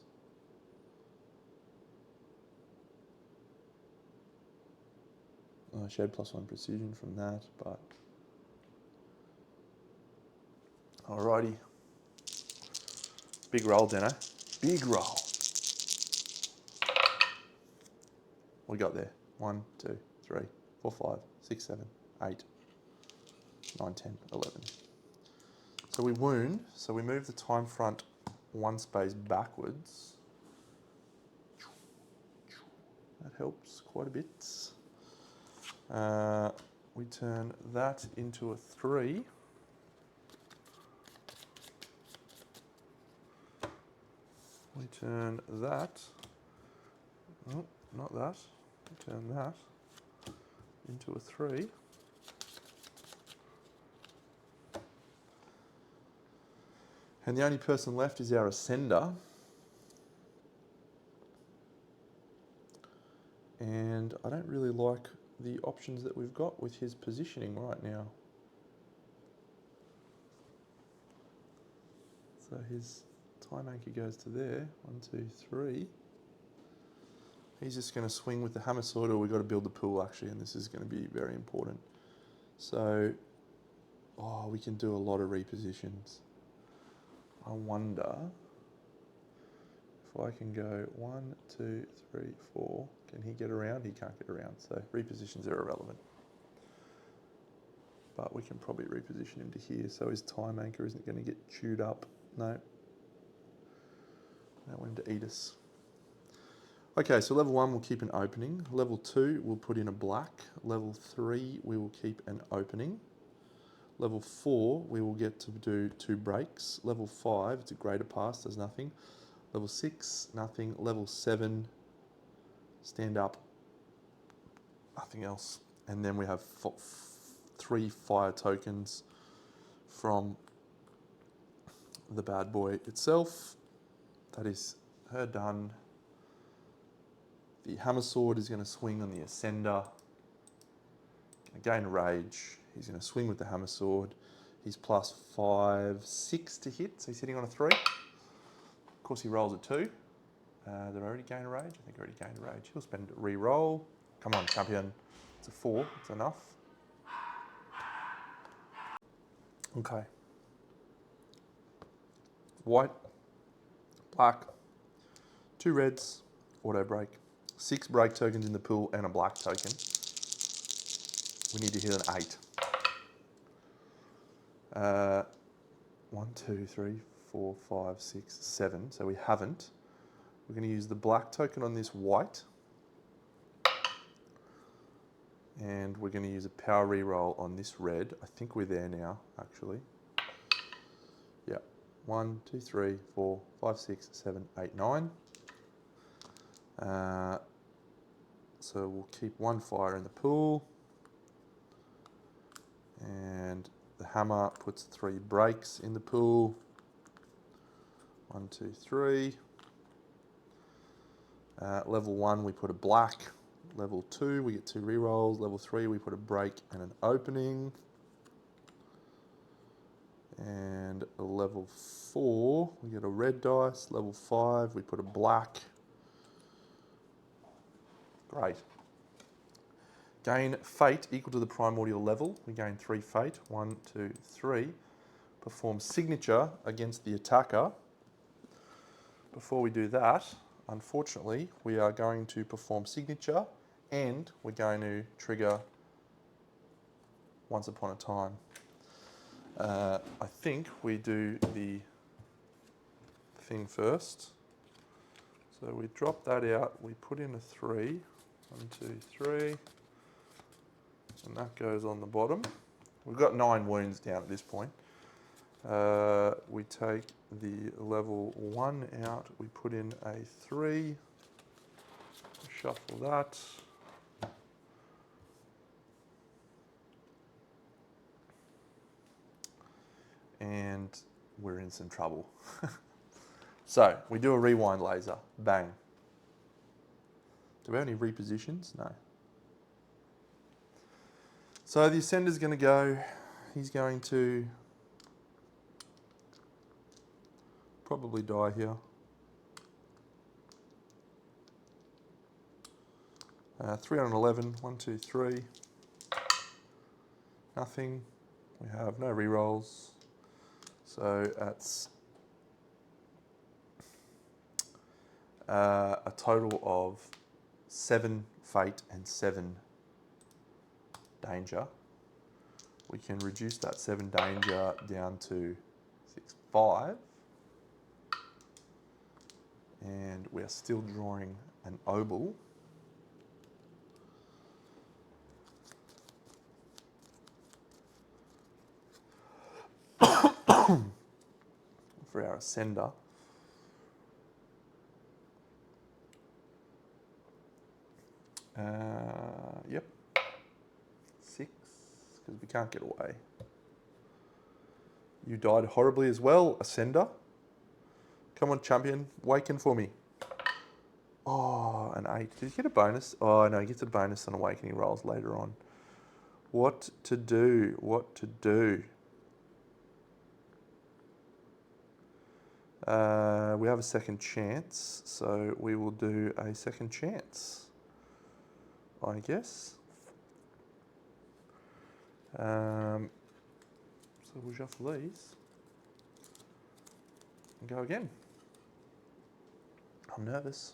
She had +1 precision from that, but alrighty. Big roll, Deno. Big roll. We got there. 1, 2, 3, 4, 5, 6, 7, 8, 9, 10, 11. So we wound, so we move the time front 1 space backwards. That helps quite a bit. We turn that into a 3. We turn that, oh, not that, we turn that into a 3. And the only person left is our ascender. And I don't really like the options that we've got with his positioning right now. So his time anchor goes to there, 1, 2, 3. He's just going to swing with the hammer sword, or we've got to build the pool actually, and this is going to be very important. So, we can do a lot of repositions. I wonder if I can go 1, 2, 3, 4. Can he get around? He can't get around, so repositions are irrelevant. But we can probably reposition him to here, so his time anchor isn't going to get chewed up. No. That went to eat us. Okay, so level 1 we'll keep an opening. Level 2 we'll put in a black. Level 3 we will keep an opening. Level 4 we will get to do 2 breaks. Level 5, it's a greater pass, does nothing. Level 6, nothing. Level 7, stand up, nothing else. And then we have 3 fire tokens from the bad boy itself. That is her done. The hammer sword is going to swing on the ascender. Gain rage. He's going to swing with the hammer sword. He's plus 5, 6 to hit, so he's hitting on a 3. Of course, he rolls a 2. Did I already gain a rage? I think I already gained a rage. He'll spend a re-roll. Come on, champion. It's a 4. It's enough. Okay. White, black, 2 reds, auto break, 6 break tokens in the pool, and a black token. We need to hit an 8. 1, 2, 3, 4, 5, 6, 7. So we haven't. We're going to use the black token on this white. And we're going to use a power reroll on this red. I think we're there now, actually. Yeah. 1, 2, 3, 4, 5, 6, 7, 8, 9. So we'll keep 1 fire in the pool. And the hammer puts 3 breaks in the pool. 1, 2, 3. Level 1, we put a black. Level 2, we get 2 rerolls. Level 3, we put a break and an opening. And level 4, we get a red dice. Level 5, we put a black. Great. Gain fate equal to the primordial level. We gain 3 fate. 1, 2, 3. Perform signature against the attacker. Before we do that, unfortunately, we are going to perform signature and we're going to trigger Once Upon a Time. I think we do the thing first. So we drop that out, we put in a 3. 1, 2, 3. And that goes on the bottom. We've got 9 wounds down at this point. We take the level 1 out, we put in a 3. Shuffle that. And we're in some trouble. So, we do a rewind laser. Bang. Do we have any repositions? No. So the Ascender's going to go, he's going to probably die here. 311, 1, 2, 3. Nothing. We have no rerolls. So that's a total of 7 fate and 7 danger. We can reduce that 7 danger down to 6, 5. And we're still drawing an obol. for our ascender. Yep. 6, because we can't get away. You died horribly as well, Ascender. Come on, champion, waken for me. Oh, an 8. Did he get a bonus? Oh, no, he gets a bonus on awakening rolls later on. What to do? What to do? We have a second chance, so we will do a second chance, I guess. So we'll shuffle these and go again. I'm nervous.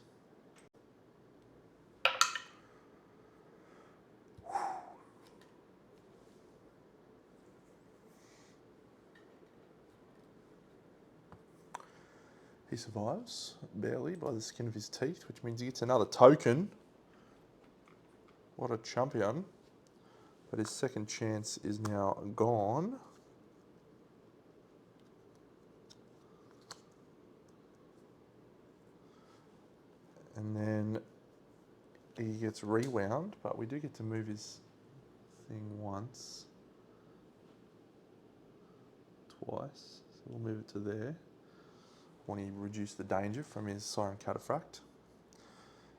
He survives, barely, by the skin of his teeth, which means he gets another token. What a champion. But his second chance is now gone. And then he gets rewound, but we do get to move his thing once. Twice. So we'll move it to there. When he reduced the danger from his Siren Cataphract.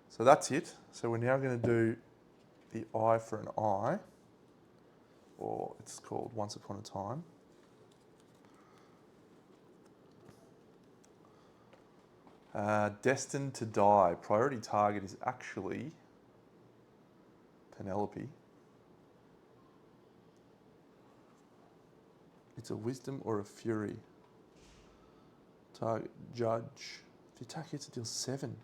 So that's it. So we're now going to do the eye for an eye, or it's called Once Upon a Time. Destined to die. Priority target is actually Penelope. It's a wisdom or a fury. Target, judge. If the attack hits, it deals 7.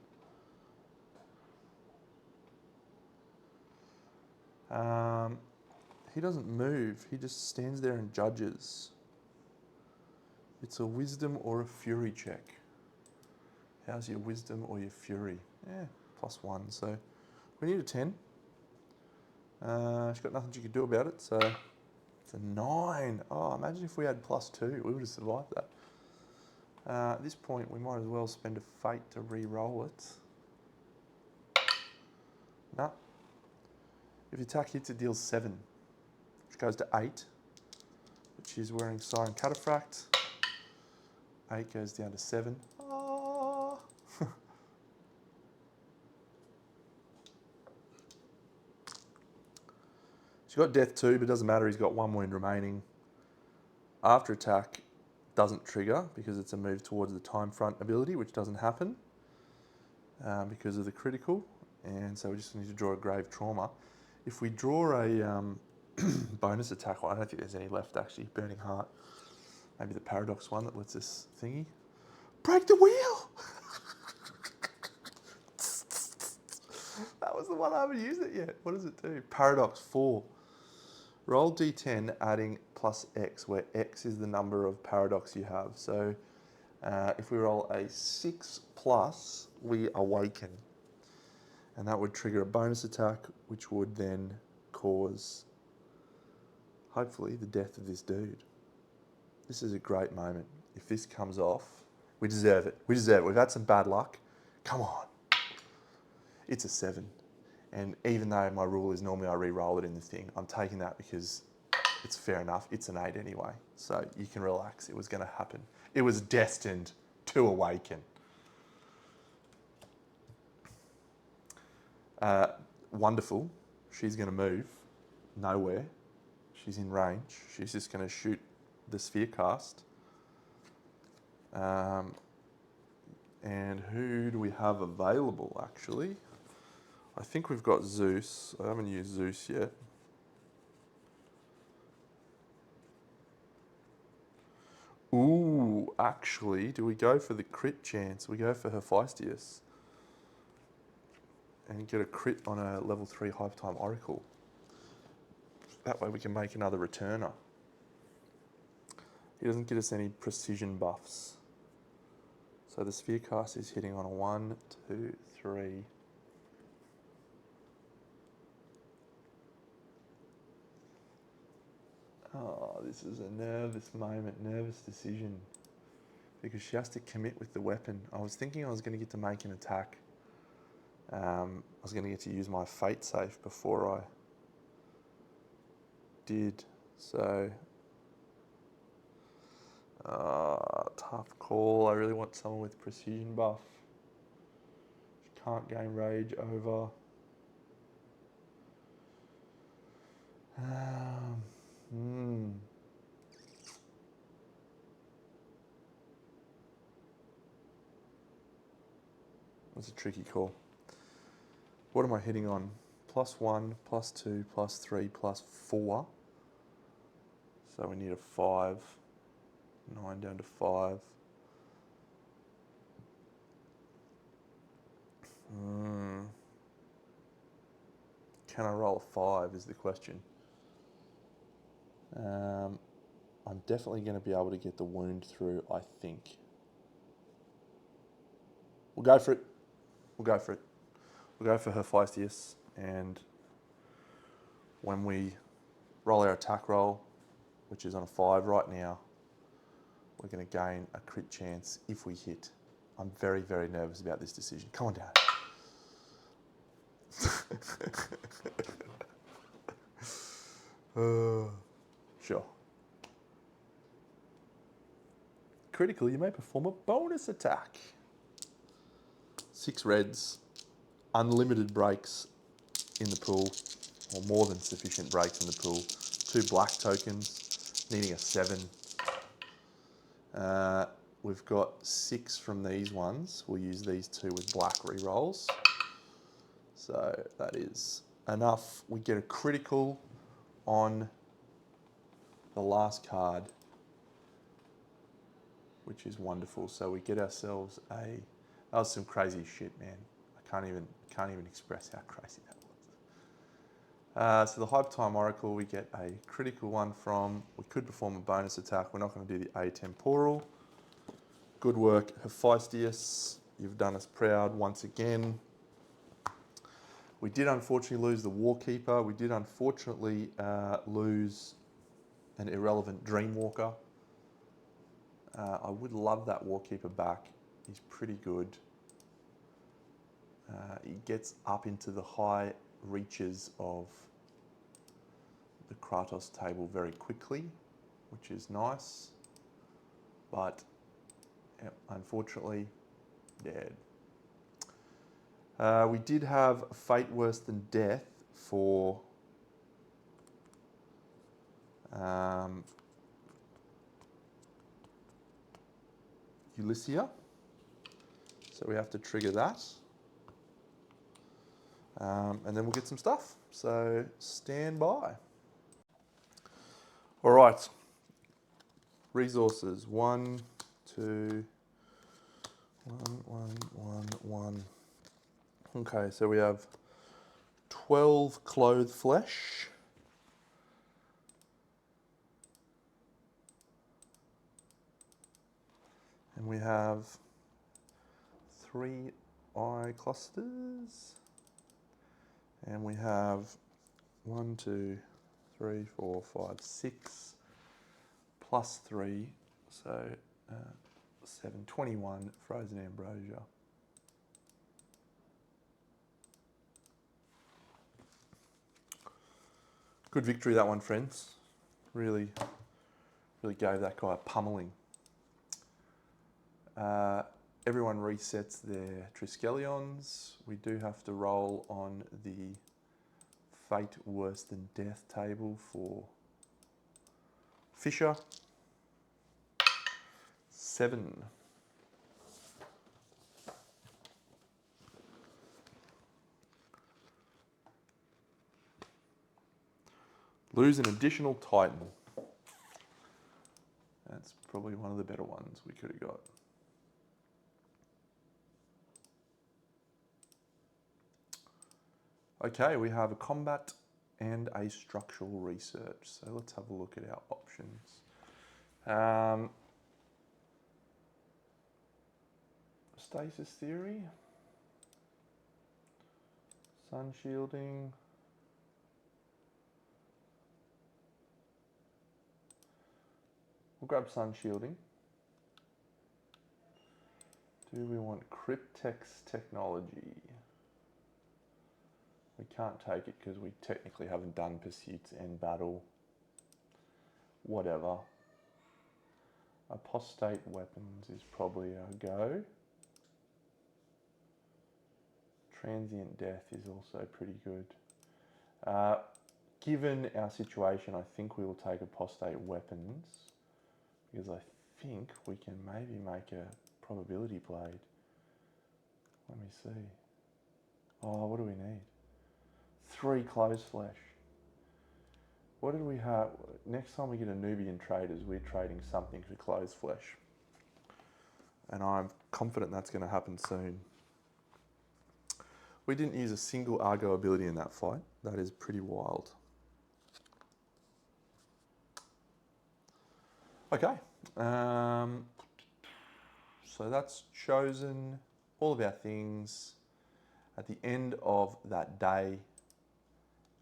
He doesn't move. He just stands there and judges. It's a wisdom or a fury check. How's your wisdom or your fury? Yeah, +1. So we need a 10. She's got nothing she could do about it, so it's a 9. Oh, imagine if we had +2. We would have survived that. At this point, we might as well spend a fate to re-roll it. No. If the attack hits, it deals 7, which goes to 8, but she's wearing Siren Cataphract. 8 goes down to 7. Oh. She's got death too, but it doesn't matter. He's got 1 wound remaining. After attack, doesn't trigger because it's a move towards the time front ability, which doesn't happen because of the critical. And so we just need to draw a grave trauma. If we draw a bonus attack, well, I don't think there's any left actually. Burning Heart. Maybe the Paradox one that lets us thingy. Break the wheel! That was the one I haven't used it yet. What does it do? Paradox 4. Roll d10 adding +X, where X is the number of paradox you have. So if we roll a 6+, we awaken. And that would trigger a bonus attack, which would then cause, hopefully, the death of this dude. This is a great moment. If this comes off, we deserve it. We deserve it. We've had some bad luck. Come on. It's a 7. And even though my rule is normally I re-roll it in the thing, I'm taking that because it's fair enough. It's an 8 anyway. So you can relax. It was going to happen. It was destined to awaken. Wonderful. She's going to move nowhere. She's in range. She's just going to shoot the sphere cast. And who do we have available, actually? I think we've got Zeus. I haven't used Zeus yet. Ooh, actually, do we go for the crit chance? We go for Hephaestus and get a crit on a level 3 Hypertime Oracle. That way we can make another returner. He doesn't get us any precision buffs. So the sphere cast is hitting on a 1, 2, 3. Oh, this is a nervous moment, nervous decision. Because she has to commit with the weapon. I was thinking I was going to get to make an attack. I was going to get to use my fate safe before I did. So, tough call. I really want someone with precision buff. She can't gain rage over. That's a tricky call. What am I hitting on? +1, +2, +3, +4. So we need a 5. 9 down to 5. Can I roll a 5 is the question. I'm definitely going to be able to get the wound through, I think. We'll go for it. We'll go for it. We'll go for Hephaestus, and when we roll our attack roll, which is on a 5 right now, we're going to gain a crit chance if we hit. I'm very, very nervous about this decision. Come on, Dad. Sure. Critical, you may perform a bonus attack. 6 reds, unlimited breaks in the pool, or more than sufficient breaks in the pool. 2 black tokens, needing a 7. We've got 6 from these ones. We'll use these 2 with black rerolls. So that is enough. We get a critical on the last card, which is wonderful. So we get ourselves a... That was some crazy shit, man. I can't even express how crazy that was. So the Hype Time Oracle, we get a critical one from. We could perform a bonus attack. We're not going to do the Atemporal. Good work, Hephaestus. You've done us proud once again. We did unfortunately lose the Warkeeper. We did unfortunately lose an irrelevant Dreamwalker. I would love that Warkeeper back. He's pretty good. He gets up into the high reaches of the Kratos table very quickly, which is nice. But unfortunately, dead. We did have Fate Worse Than Death for Ulyssia. So we have to trigger that. And then we'll get some stuff. So stand by. All right. Resources. 1, 2, 1. Okay, so we have 12 clothed flesh. And we have 3 eye clusters. And we have 1, 2, 3, 4, 5, 6 plus 3, so 7, 21 frozen ambrosia. Good victory, that one, friends. Really gave that guy a pummeling. Everyone resets their Triskelions. We do have to roll on the Fate Worse Than Death table for Fisher. 7. Lose an additional Titan. That's probably one of the better ones we could have got. Okay, we have a combat and a structural research. So let's have a look at our options. Stasis theory, sun shielding, We'll grab sun shielding. Do we want Cryptex technology? We can't take it because we technically haven't done pursuits and battle. Whatever. Apostate weapons is probably our go. Transient death is also pretty good. Given our situation, I think we will take apostate weapons because I think we can maybe make a probability blade. Let me see. Oh, what do we need? 3 closed flesh. What did we have? Next time we get a Nubian traders, we're trading something for closed flesh. And I'm confident that's going to happen soon. We didn't use a single Argo ability in that fight. That is pretty wild. Okay. So that's chosen all of our things. At the end of that day,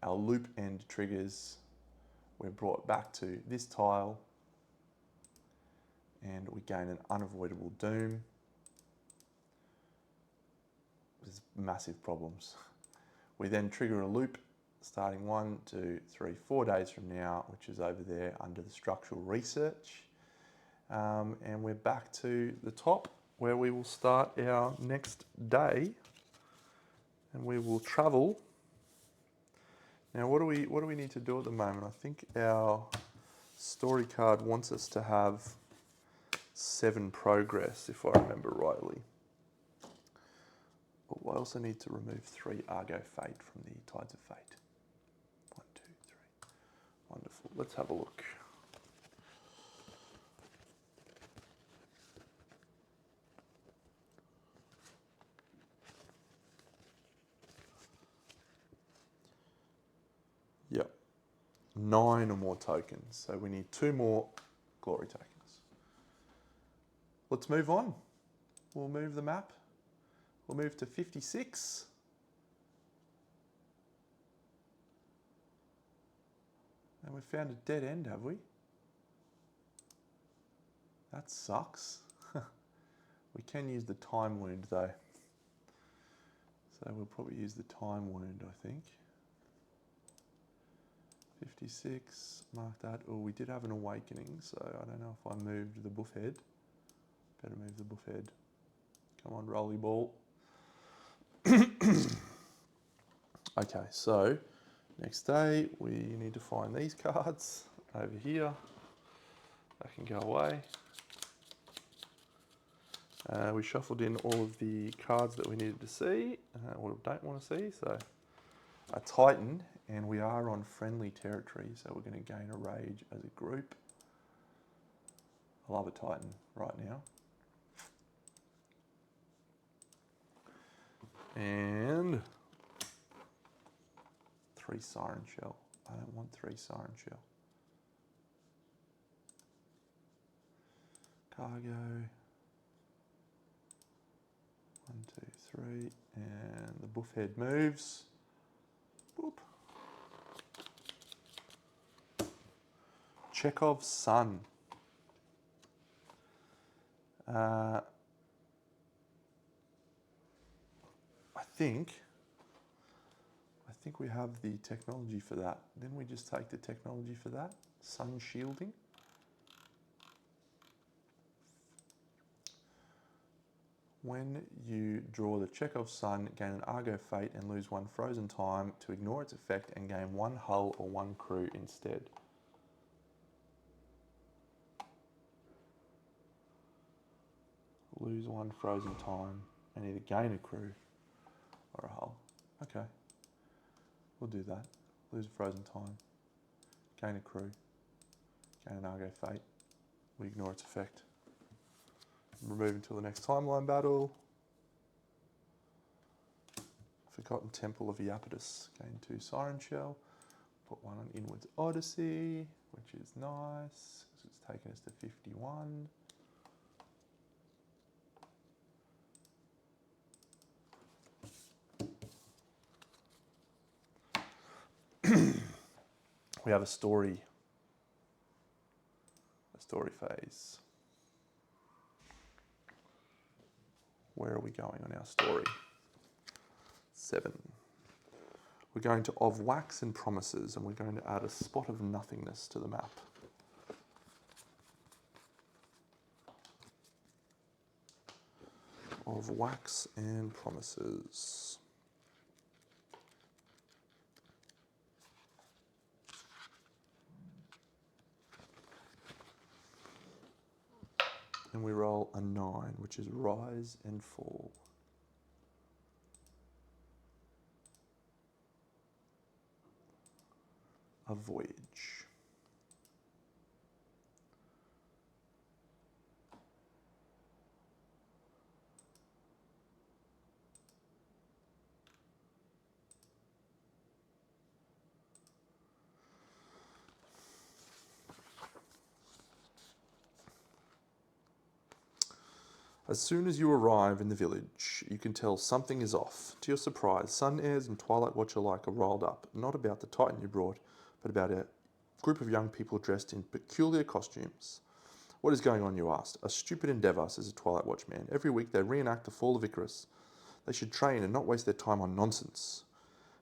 our loop end triggers. We're brought back to this tile and we gain an unavoidable doom. There's massive problems. We then trigger a loop starting 1, 2, 3, 4 days from now, which is over there under the structural research. And we're back to the top where we will start our next day and we will travel. Now, what do we need to do at the moment? I think our story card wants us to have 7 progress, if I remember rightly. But we also need to remove 3 Argo Fate from the Tides of Fate. 1, 2, 3. Wonderful. Let's have a look. Yep, 9 or more tokens. So we need 2 more glory tokens. Let's move on. We'll move the map. We'll move to 56. And we've found a dead end, have we? That sucks. We can use the time wound though. So we'll probably use the time wound, I think. 56, mark that. Oh, we did have an awakening, so I don't know if I moved the buff head. Better move the buff head. Come on, rolly ball. Okay, so next day we need to find these cards over here. That can go away. We shuffled in all of the cards that we needed to see, or don't want to see, so a Titan, and we are on friendly territory, so we're going to gain a rage as a group. I love a Titan right now. And 3 Siren Shell. I don't want 3 Siren Shell. Cargo. 1, 2, 3, and the buff head moves. Boop. Chekhov's Sun. I think we have the technology for that. Then we just take the technology for that. Sun shielding. When you draw the Chekhov's Sun, gain an Argo Fate and lose 1 frozen time to ignore its effect and gain 1 hull or 1 crew instead. Lose 1 frozen time and either gain a crew or a hull. Okay, we'll do that. Lose a frozen time, gain a crew, gain an Argo Fate. We ignore its effect. Remove until the next timeline battle. Forgotten Temple of Iapetus. Gain 2 Siren Shell. Put 1 on Inwards Odyssey, which is nice. It's taken us to 51. We have a story story phase. Where are we going on our story? 7. We're going to Of Wax and Promises, and we're going to add a spot of nothingness to the map. Of Wax and Promises. And we roll a 9, which is Rise and Fall. A Voyage. As soon as you arrive in the village, you can tell something is off. To your surprise, Sun Airs and Twilight Watch alike are rolled up, not about the Titan you brought, but about a group of young people dressed in peculiar costumes. What is going on, you asked? A stupid endeavour, says the Twilight Watchman. Every week they reenact the fall of Icarus. They should train and not waste their time on nonsense.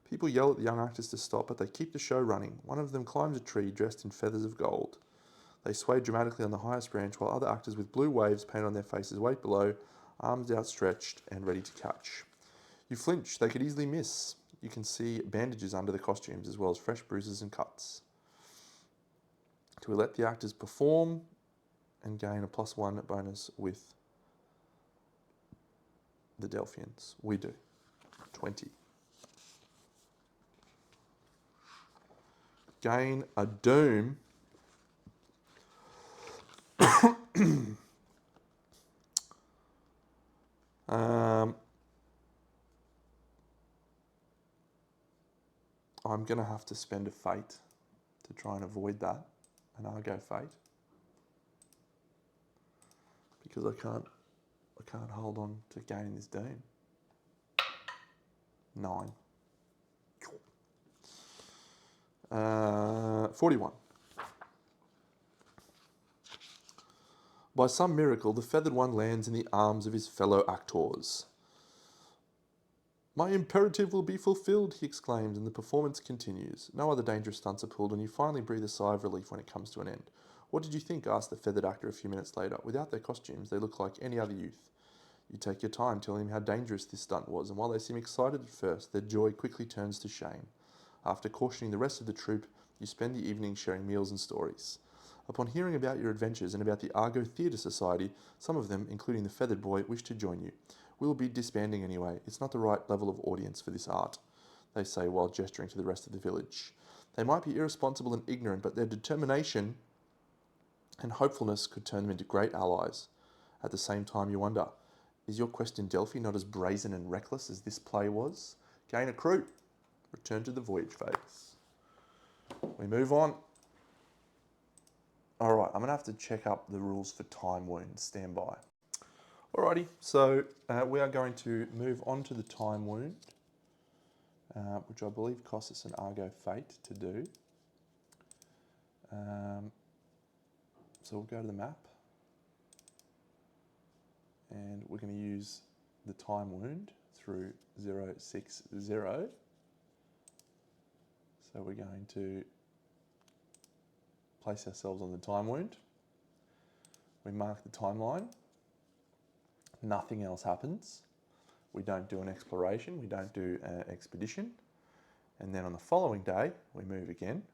People yell at the young actors to stop, but they keep the show running. One of them climbs a tree dressed in feathers of gold. They sway dramatically on the highest branch, while other actors with blue waves painted on their faces wait below, arms outstretched and ready to catch. You flinch, they could easily miss. You can see bandages under the costumes, as well as fresh bruises and cuts. Do we let the actors perform and gain a +1 bonus with the Delphians? We do. 20. Gain a doom. I'm going to have to spend a fate to try and avoid that, and I'll go fate because I can't hold on to gaining this doom. 9. 41. By some miracle, the feathered one lands in the arms of his fellow actors. My imperative will be fulfilled, he exclaims, and the performance continues. No other dangerous stunts are pulled, and you finally breathe a sigh of relief when it comes to an end. What did you think? Asked the feathered actor a few minutes later. Without their costumes, they look like any other youth. You take your time telling them how dangerous this stunt was, and while they seem excited at first, their joy quickly turns to shame. After cautioning the rest of the troupe, you spend the evening sharing meals and stories. Upon hearing about your adventures and about the Argo Theatre Society, some of them, including the feathered boy, wish to join you. We'll be disbanding anyway. It's not the right level of audience for this art, they say while gesturing to the rest of the village. They might be irresponsible and ignorant, but their determination and hopefulness could turn them into great allies. At the same time, you wonder, is your quest in Delphi not as brazen and reckless as this play was? Gain a crew. Return to the voyage phase. We move on. All right, I'm going to have to check up the rules for time wounds. Stand by. Alrighty, so we are going to move on to the time wound, which I believe costs us an Argo Fate to do. So we'll go to the map, and we're going to use the time wound through 060. So we're going to place ourselves on the time wound. We mark the timeline. Nothing else happens. We don't do an exploration, we don't do an expedition. And then on the following day, we move again.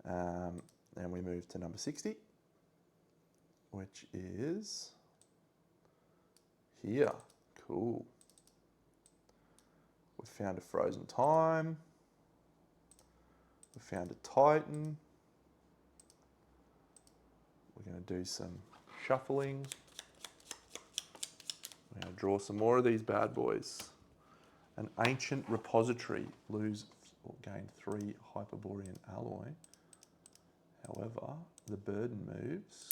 And we move to number 60, which is here. Cool. We've found a frozen time. We've found a Titan. We're going to do some shuffling. We're going to draw some more of these bad boys. An ancient repository. Lose or gain 3 Hyperborean alloy. However, the burden moves.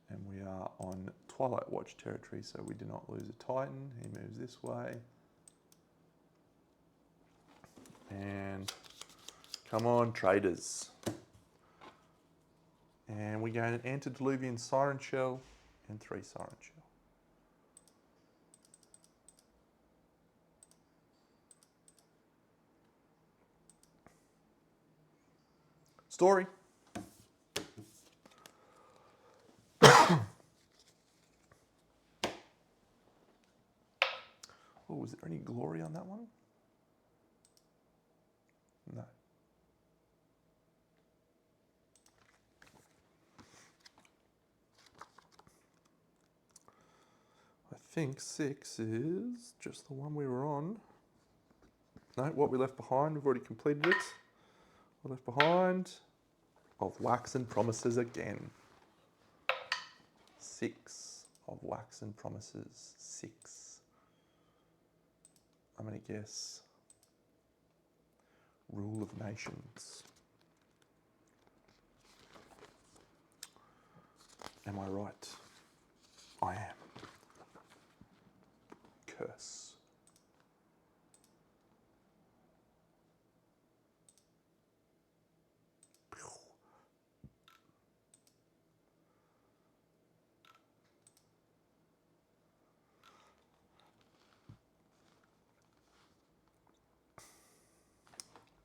And we are on Twilight Watch territory, so we do not lose a Titan. He moves this way. And Come on, traders. And we gain an antediluvian siren shell and 3 siren shell. Story. Oh, was there any glory on that one? No. I think 6 is just the one we were on. No, what we left behind, we've already completed it. What left behind? Of wax and promises again. 6 of wax and promises. 6. I'm going to guess rule of nations. Am I right? I am. Curse.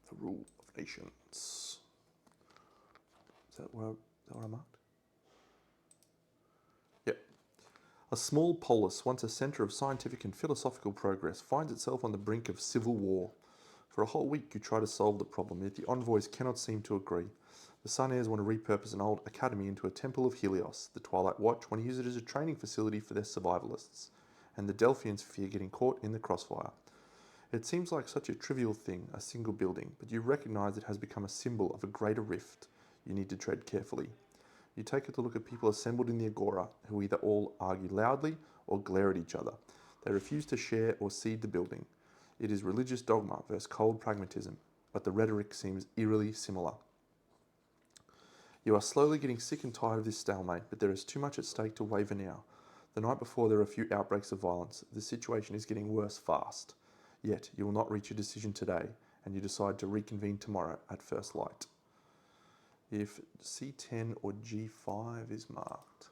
The rule of nations. Is that what I marked? Yep. A small polis, once a centre of scientific and philosophical progress, finds itself on the brink of civil war. For a whole week you try to solve the problem, yet the envoys cannot seem to agree. The Sun Heirs want to repurpose an old academy into a temple of Helios. The Twilight Watch want to use it as a training facility for their survivalists. And the Delphians fear getting caught in the crossfire. It seems like such a trivial thing, a single building, but you recognise it has become a symbol of a greater rift. You need to tread carefully. You take a look at people assembled in the Agora, who either all argue loudly or glare at each other. They refuse to share or cede the building. It is religious dogma versus cold pragmatism, but the rhetoric seems eerily similar. You are slowly getting sick and tired of this stalemate, but there is too much at stake to waver now. The night before there were a few outbreaks of violence. The situation is getting worse fast. Yet you will not reach a decision today, and you decide to reconvene tomorrow at first light. If C10 or G5 is marked.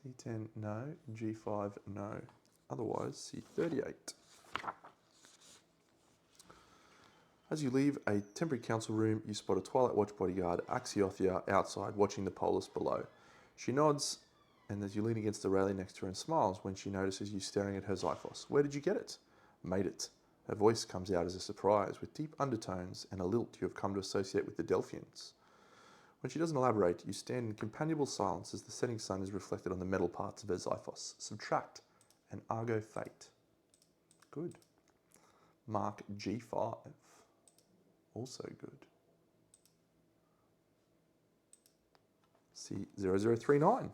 C10, no. G5, no. Otherwise, C38. As you leave a temporary council room, you spot a Twilight Watch bodyguard, Axiothia, outside, watching the polis below. She nods, and as you lean against the railing next to her and smiles when she notices you staring at her Xiphos. Where did you get it? Made it. Her voice comes out as a surprise, with deep undertones and a lilt you have come to associate with the Delphians. When she doesn't elaborate, you stand in companionable silence as the setting sun is reflected on the metal parts of her Xiphos. Subtract and Argo Fate. Good. Mark G5. Also good. C0039.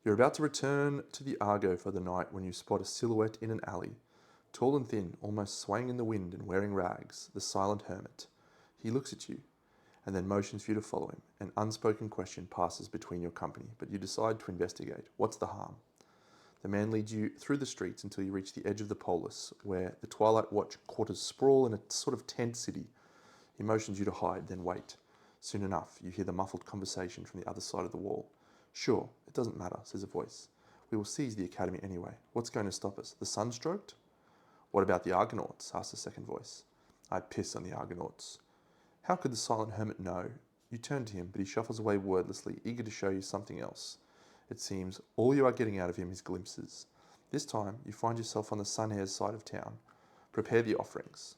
You're about to return to the Argo for the night when you spot a silhouette in an alley. Tall and thin, almost swaying in the wind and wearing rags, the silent hermit. He looks at you and then motions for you to follow him. An unspoken question passes between your company, but you decide to investigate. What's the harm? The man leads you through the streets until you reach the edge of the polis, where the Twilight Watch quarters sprawl in a sort of tent city. He motions you to hide, then wait. Soon enough, you hear the muffled conversation from the other side of the wall. Sure, it doesn't matter, says a voice. We will seize the academy anyway. What's going to stop us? The sun stroked? What about the Argonauts? Asks the second voice. I piss on the Argonauts. How could the silent hermit know? You turn to him, but he shuffles away wordlessly, eager to show you something else. It seems all you are getting out of him is glimpses. This time, you find yourself on the Sun Heirs' side of town. Prepare the offerings.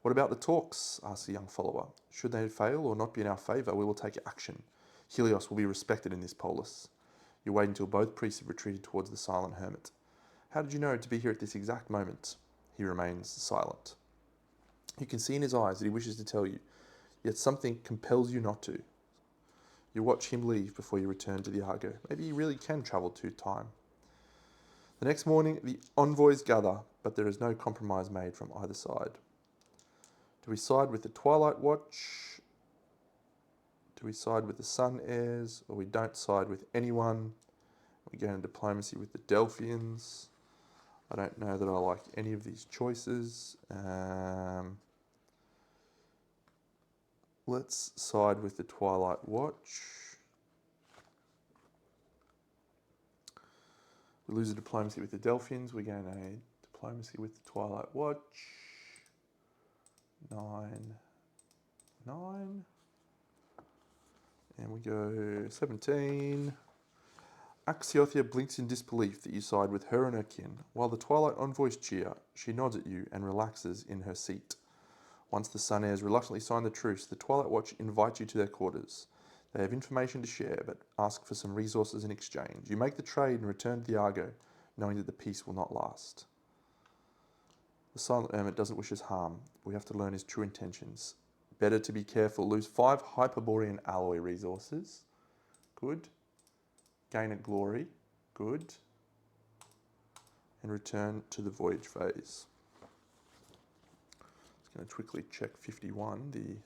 What about the talks? Asks the young follower. Should they fail or not be in our favour, we will take action. Helios will be respected in this polis. You wait until both priests have retreated towards the silent hermit. How did you know to be here at this exact moment? He remains silent. You can see in his eyes that he wishes to tell you, yet something compels you not to. You watch him leave before you return to the Argo. Maybe you really can travel to time. The next morning, the envoys gather, but there is no compromise made from either side. Do we side with the Twilight Watch? Do we side with the Sun Heirs? Or we don't side with anyone? We go into diplomacy with the Delphians? I don't know that I like any of these choices. Let's side with the Twilight Watch. We lose a diplomacy with the Delphians. We gain a diplomacy with the Twilight Watch. 9, 9. And we go 17. Axiothia blinks in disbelief that you side with her and her kin. While the Twilight envoys cheer, she nods at you and relaxes in her seat. Once the Sun Heirs reluctantly sign the truce, the Twilight Watch invite you to their quarters. They have information to share, but ask for some resources in exchange. You make the trade and return to the Argo, knowing that the peace will not last. The Silent Hermit doesn't wish us harm. We have to learn his true intentions. Better to be careful. Lose 5 Hyperborean alloy resources. Good. Gain a glory. Good. And return to the voyage phase. Just going to quickly check 51, the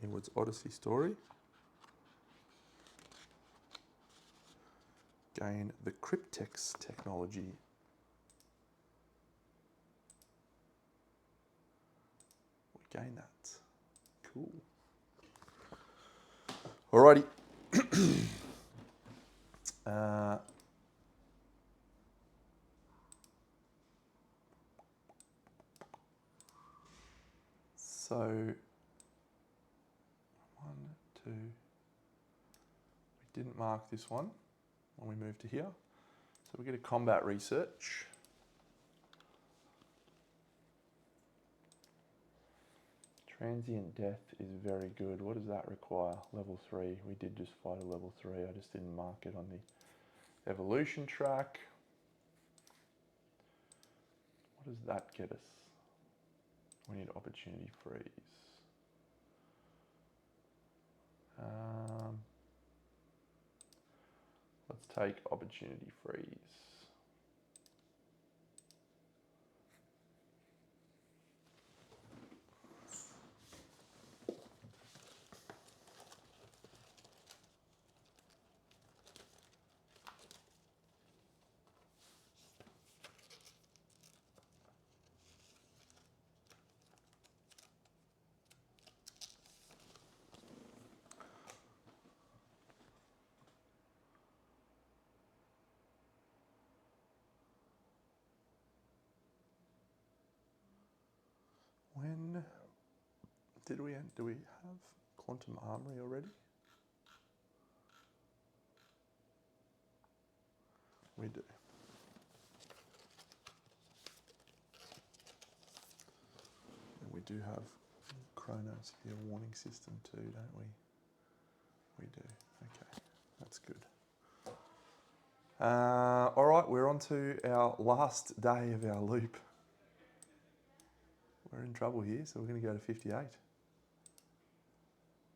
Inwards Odyssey story. Gain the Cryptex technology. We gain that. Cool. Alrighty. So, 1, 2. We didn't mark this one when we moved to here. So we get a combat research. Transient death is very good. What does that require? Level 3. We did just fight a level 3. I just didn't mark it on the evolution track. What does that get us? We need opportunity freeze. Let's take opportunity freeze. When did we end? Do we have Quantum Armory already? We do. And we do have Chronosphere warning system too, don't we? We do. Okay, that's good. All right, we're on to our last day of our loop. We're in trouble here, so we're going to go to 58.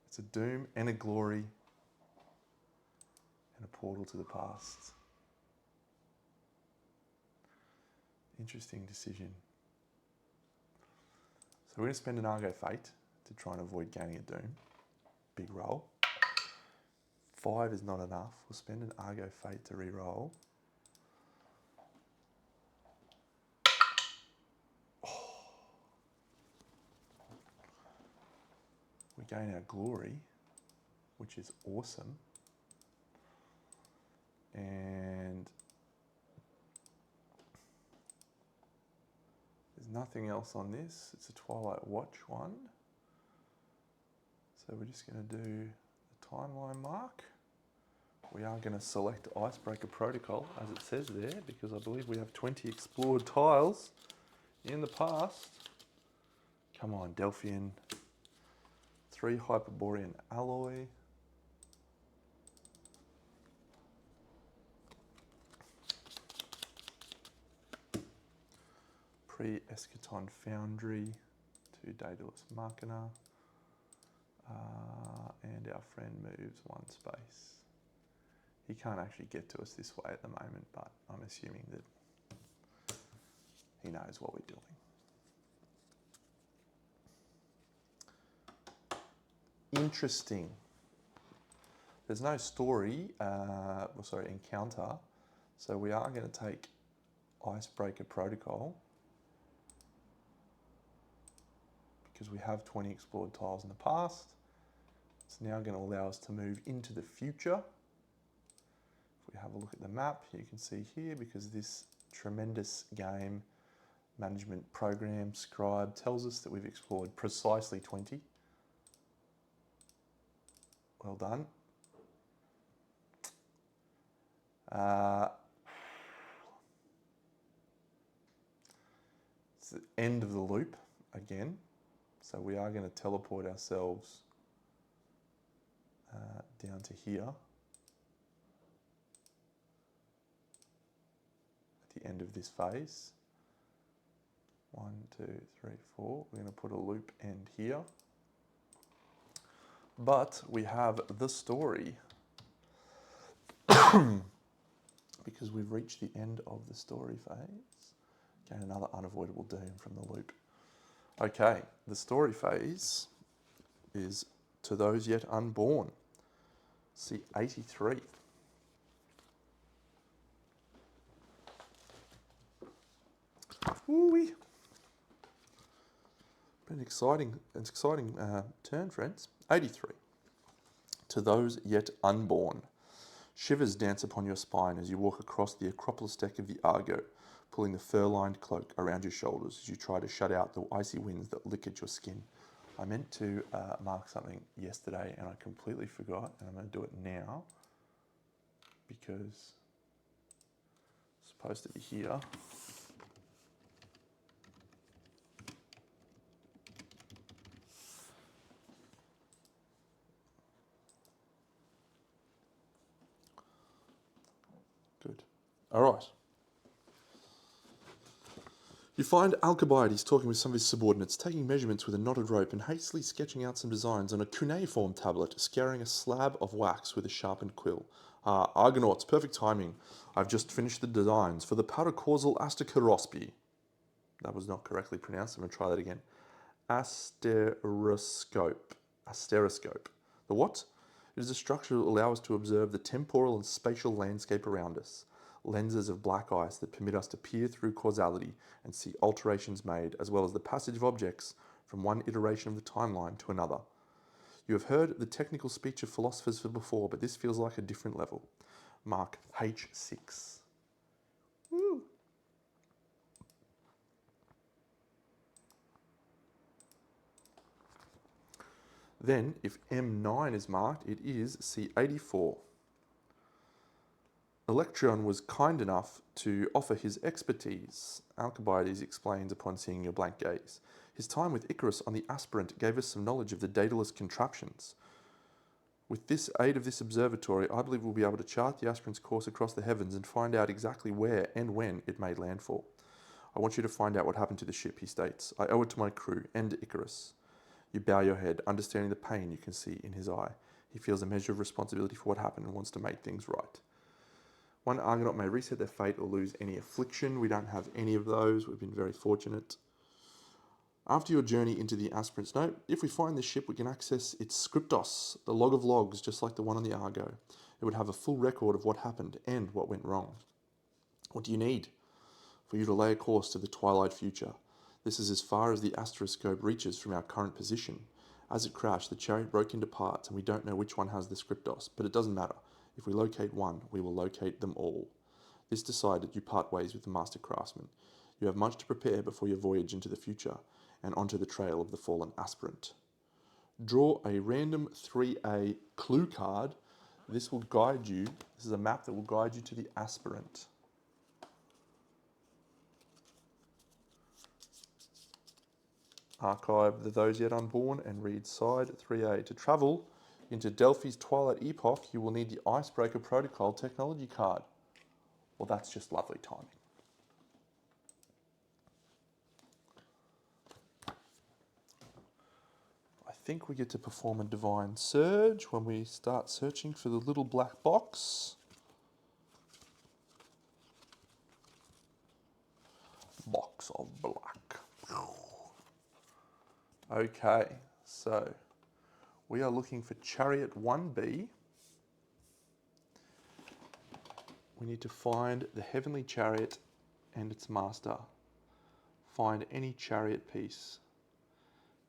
It's a doom and a glory and a portal to the past. Interesting decision. So we're going to spend an Argo Fate to try and avoid gaining a doom. Big roll. 5 is not enough. We'll spend an Argo Fate to re-roll. We gain our glory, which is awesome. And there's nothing else on this. It's a Twilight Watch one. So we're just going to do the timeline mark. We are going to select Icebreaker Protocol, as it says there, because I believe we have 20 explored tiles in the past. Come on, Delphian. 3 Hyperborean alloy. Pre-Eschaton Foundry. 2 Daedalus Machina. And our friend moves 1 space. He can't actually get to us this way at the moment, but I'm assuming that he knows what we're doing. Interesting. There's no story, encounter, so we are going to take icebreaker protocol, because we have 20 explored tiles in the past. It's now going to allow us to move into the future. If we have a look at the map, you can see here, because this tremendous game management program, Scribe, tells us that we've explored precisely 20. Well done. It's the end of the loop again. So we are going to teleport ourselves down to here at the end of this phase. 1, 2, 3, 4. We're going to put a loop end here. But we have the story because we've reached the end of the story phase. Again, another unavoidable doom from the loop. Okay, the story phase is To Those Yet Unborn. See 83. Woo-wee. Been an exciting turn, friends. 83. To Those Yet Unborn. Shivers dance upon your spine as you walk across the Acropolis deck of the Argo, pulling the fur-lined cloak around your shoulders as you try to shut out the icy winds that lick at your skin. I meant to mark something yesterday and I completely forgot, and I'm going to do it now because it's supposed to be here. Good. All right. You find Alcibiades talking with some of his subordinates, taking measurements with a knotted rope and hastily sketching out some designs on a cuneiform tablet, scouring a slab of wax with a sharpened quill. Argonauts, perfect timing. I've just finished the designs for the paracausal asteroskop. That was not correctly pronounced. I'm going to try that again. Asteroscope. Asteroscope. The what? It is a structure that will allow us to observe the temporal and spatial landscape around us. Lenses of black ice that permit us to peer through causality and see alterations made, as well as the passage of objects from one iteration of the timeline to another. You have heard the technical speech of philosophers before, but this feels like a different level. Mark H6. Woo. Then, if M9 is marked, it is C84. Electron was kind enough to offer his expertise, Alcibiades explains upon seeing your blank gaze. His time with Icarus on the Aspirant gave us some knowledge of the Daedalus contraptions. With this aid of this observatory, I believe we'll be able to chart the Aspirant's course across the heavens and find out exactly where and when it made landfall. I want you to find out what happened to the ship, he states. I owe it to my crew and Icarus. You bow your head, understanding the pain you can see in his eye. He feels a measure of responsibility for what happened and wants to make things right. One Argonaut may reset their fate or lose any affliction. We don't have any of those. We've been very fortunate. After your journey into the Aspirant's note, if we find the ship, we can access its scriptos, the log of logs, just like the one on the Argo. It would have a full record of what happened and what went wrong. What do you need? For you to lay a course to the twilight future. This is as far as the asteroskop reaches from our current position. As it crashed, the chariot broke into parts and we don't know which one has the scriptos, but it doesn't matter. If we locate one, we will locate them all. This decided, you part ways with the master craftsman. You have much to prepare before your voyage into the future and onto the trail of the fallen aspirant. Draw a random 3A clue card. This will guide you. This is a map that will guide you to the aspirant. Archive the Those Yet Unborn and read side 3A. To travel into Delphi's Twilight Epoch, you will need the Icebreaker Protocol technology card. Well, that's just lovely timing. I think we get to perform a Divine Surge when we start searching for the little black box. Box of black. Okay, so we are looking for Chariot 1B. We need to find the Heavenly Chariot and its master. Find any chariot piece.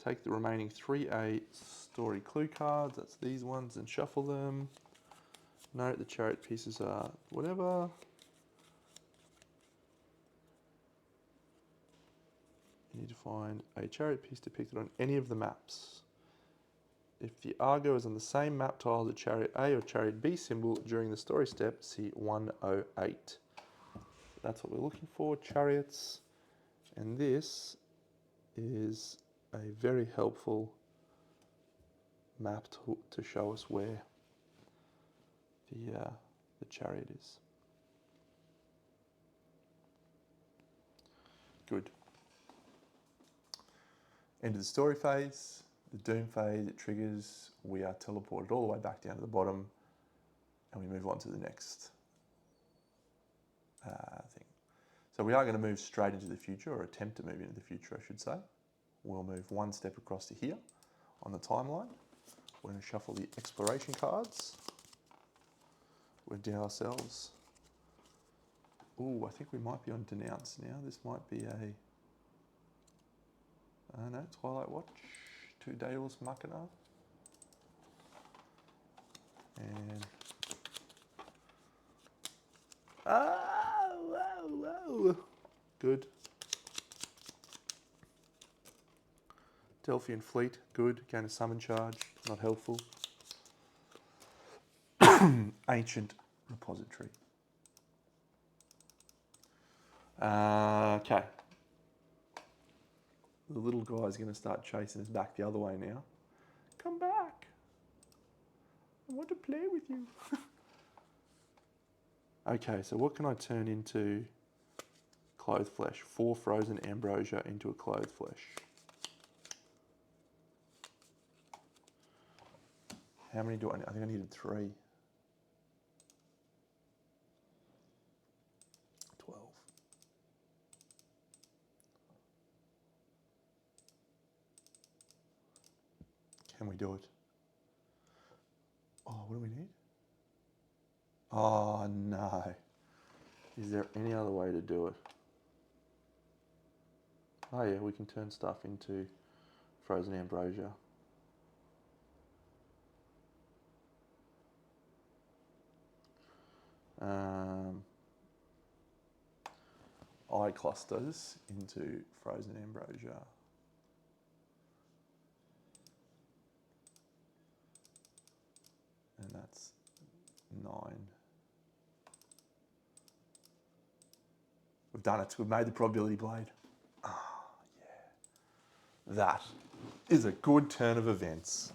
Take the remaining 3A story clue cards, that's these ones, and shuffle them. Note the chariot pieces are whatever. You need to find a chariot piece depicted on any of the maps. If the Argo is on the same map tile as a chariot A or chariot B symbol during the story step, see 108. That's what we're looking for, chariots. And this is a very helpful map to show us where the chariot is. Good. End of the story phase, the doom phase, it triggers, we are teleported all the way back down to the bottom, and we move on to the next thing. So we are going to move straight into the future, or attempt to move into the future, I should say. We'll move one step across to here on the timeline. We're going to shuffle the exploration cards. We'll do ourselves. Ooh, I think we might be on Denounce now. This might be a... no, Twilight Watch, 2 Daedalus Machina. And... whoa. Good. Delphian Fleet, good. Gain a summon charge, not helpful. Ancient Repository. Okay. The little guy's going to start chasing us back the other way now. Come back. I want to play with you. Okay, so what can I turn into clothed flesh? 4 frozen ambrosia into a clothed flesh. How many do I need? I think I needed 3. 12. Can we do it? Oh, what do we need? Oh, no. Is there any other way to do it? Oh, yeah, we can turn stuff into frozen ambrosia. Eye clusters into frozen ambrosia. And that's 9. We've done it. We've made the probability blade. Ah, yeah. That is a good turn of events.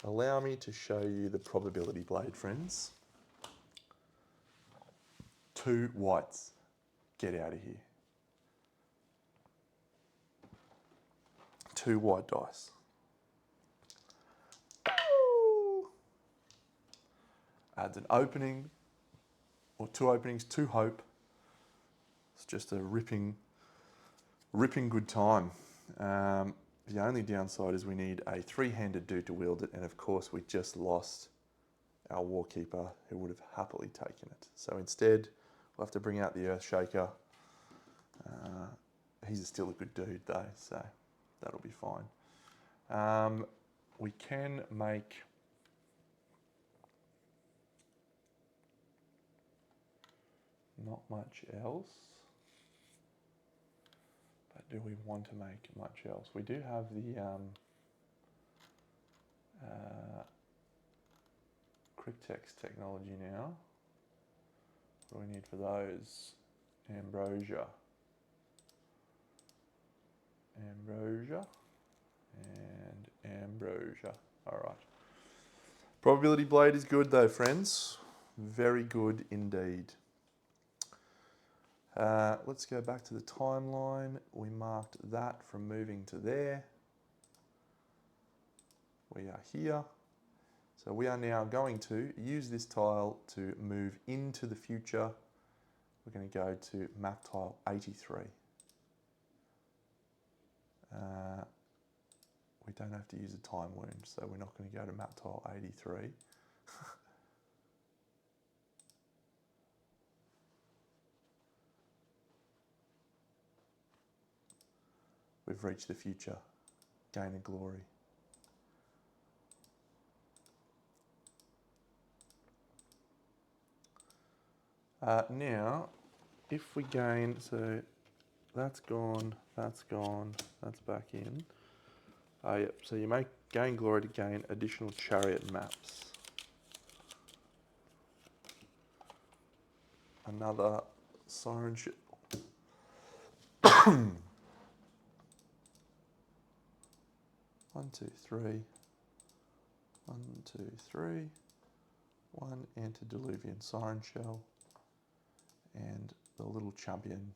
Allow me to show you the probability blade, friends. 2 whites. Get out of here. 2 white dice. Adds an opening, or 2 openings, 2 hope. It's just a ripping good time. The only downside is we need a 3-handed dude to wield it, and of course we just lost our Warkeeper who would have happily taken it. So instead, we'll have to bring out the Earthshaker. He's still a good dude though, so that'll be fine. We can make not much else. But do we want to make much else? We do have the Cryptex technology now. What do we need for those? Ambrosia. Ambrosia. And ambrosia. Alright. Probability blade is good though, friends. Very good indeed. Let's go back to the timeline. We marked that from moving to there. We are here. So we are now going to use this tile to move into the future. We're going to go to map tile 83. we don't have to use a time wound, so we're not going to go to map tile 83. We've reached the future, gain of glory. Now, if we gain, so that's gone, that's back in. Yep, so you make gain glory to gain additional chariot maps. Another siren ship. 1, 2, 3. 1, 2, 3. 1 antediluvian siren shell. And the little champion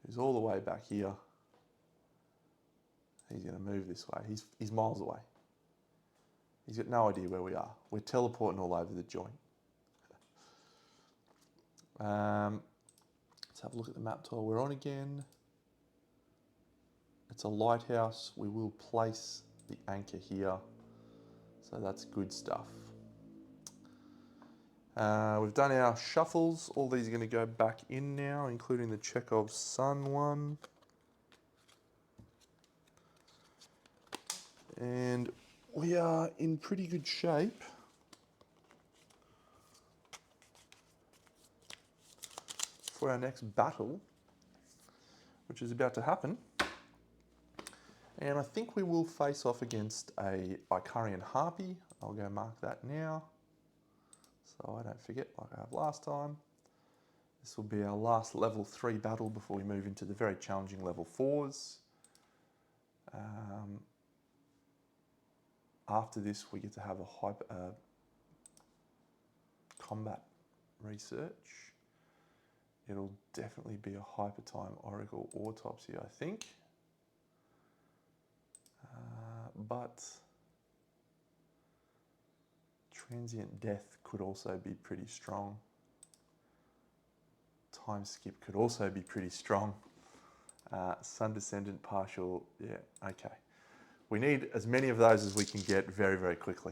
who's all the way back here. He's going to move this way. He's miles away. He's got no idea where we are. We're teleporting all over the joint. Let's have a look at the map tile we're on again. It's a lighthouse. We will place the anchor here. So that's good stuff. We've done our shuffles. All these are going to go back in now, including the Chekhov's Sun one. And we are in pretty good shape for our next battle, which is about to happen. And I think we will face off against a Icarian Harpy. I'll go mark that now, so I don't forget like I have last time. This will be our last level 3 battle before we move into the very challenging level 4s. After this, we get to have a combat research. It'll definitely be a hyper time oracle autopsy, I think. But transient death could also be pretty strong. Time skip could also be pretty strong. Sun descendant partial, yeah, okay. We need as many of those as we can get very, very quickly.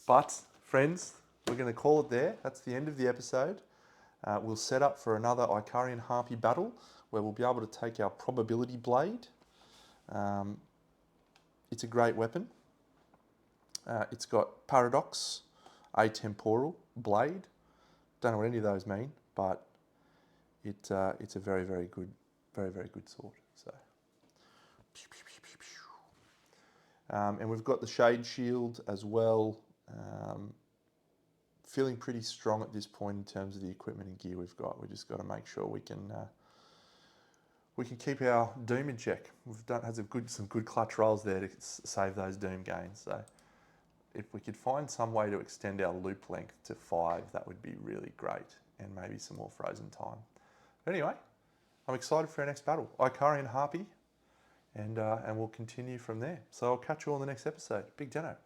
But friends, we're going to call it there. That's the end of the episode. We'll set up for another Icarian Harpy battle where we'll be able to take our probability blade. It's a great weapon. It's got paradox, atemporal, blade. Don't know what any of those mean, but it's a very, very good sword. So, and we've got the shade shield as well. Feeling pretty strong at this point in terms of the equipment and gear we've got. We just got to make sure we can keep our doom in check. We've had some good clutch rolls there to save those doom gains. So if we could find some way to extend our loop length to 5, that would be really great, and maybe some more frozen time. But anyway, I'm excited for our next battle, Icarian Harpy, and we'll continue from there. So I'll catch you all in the next episode. Big Deno.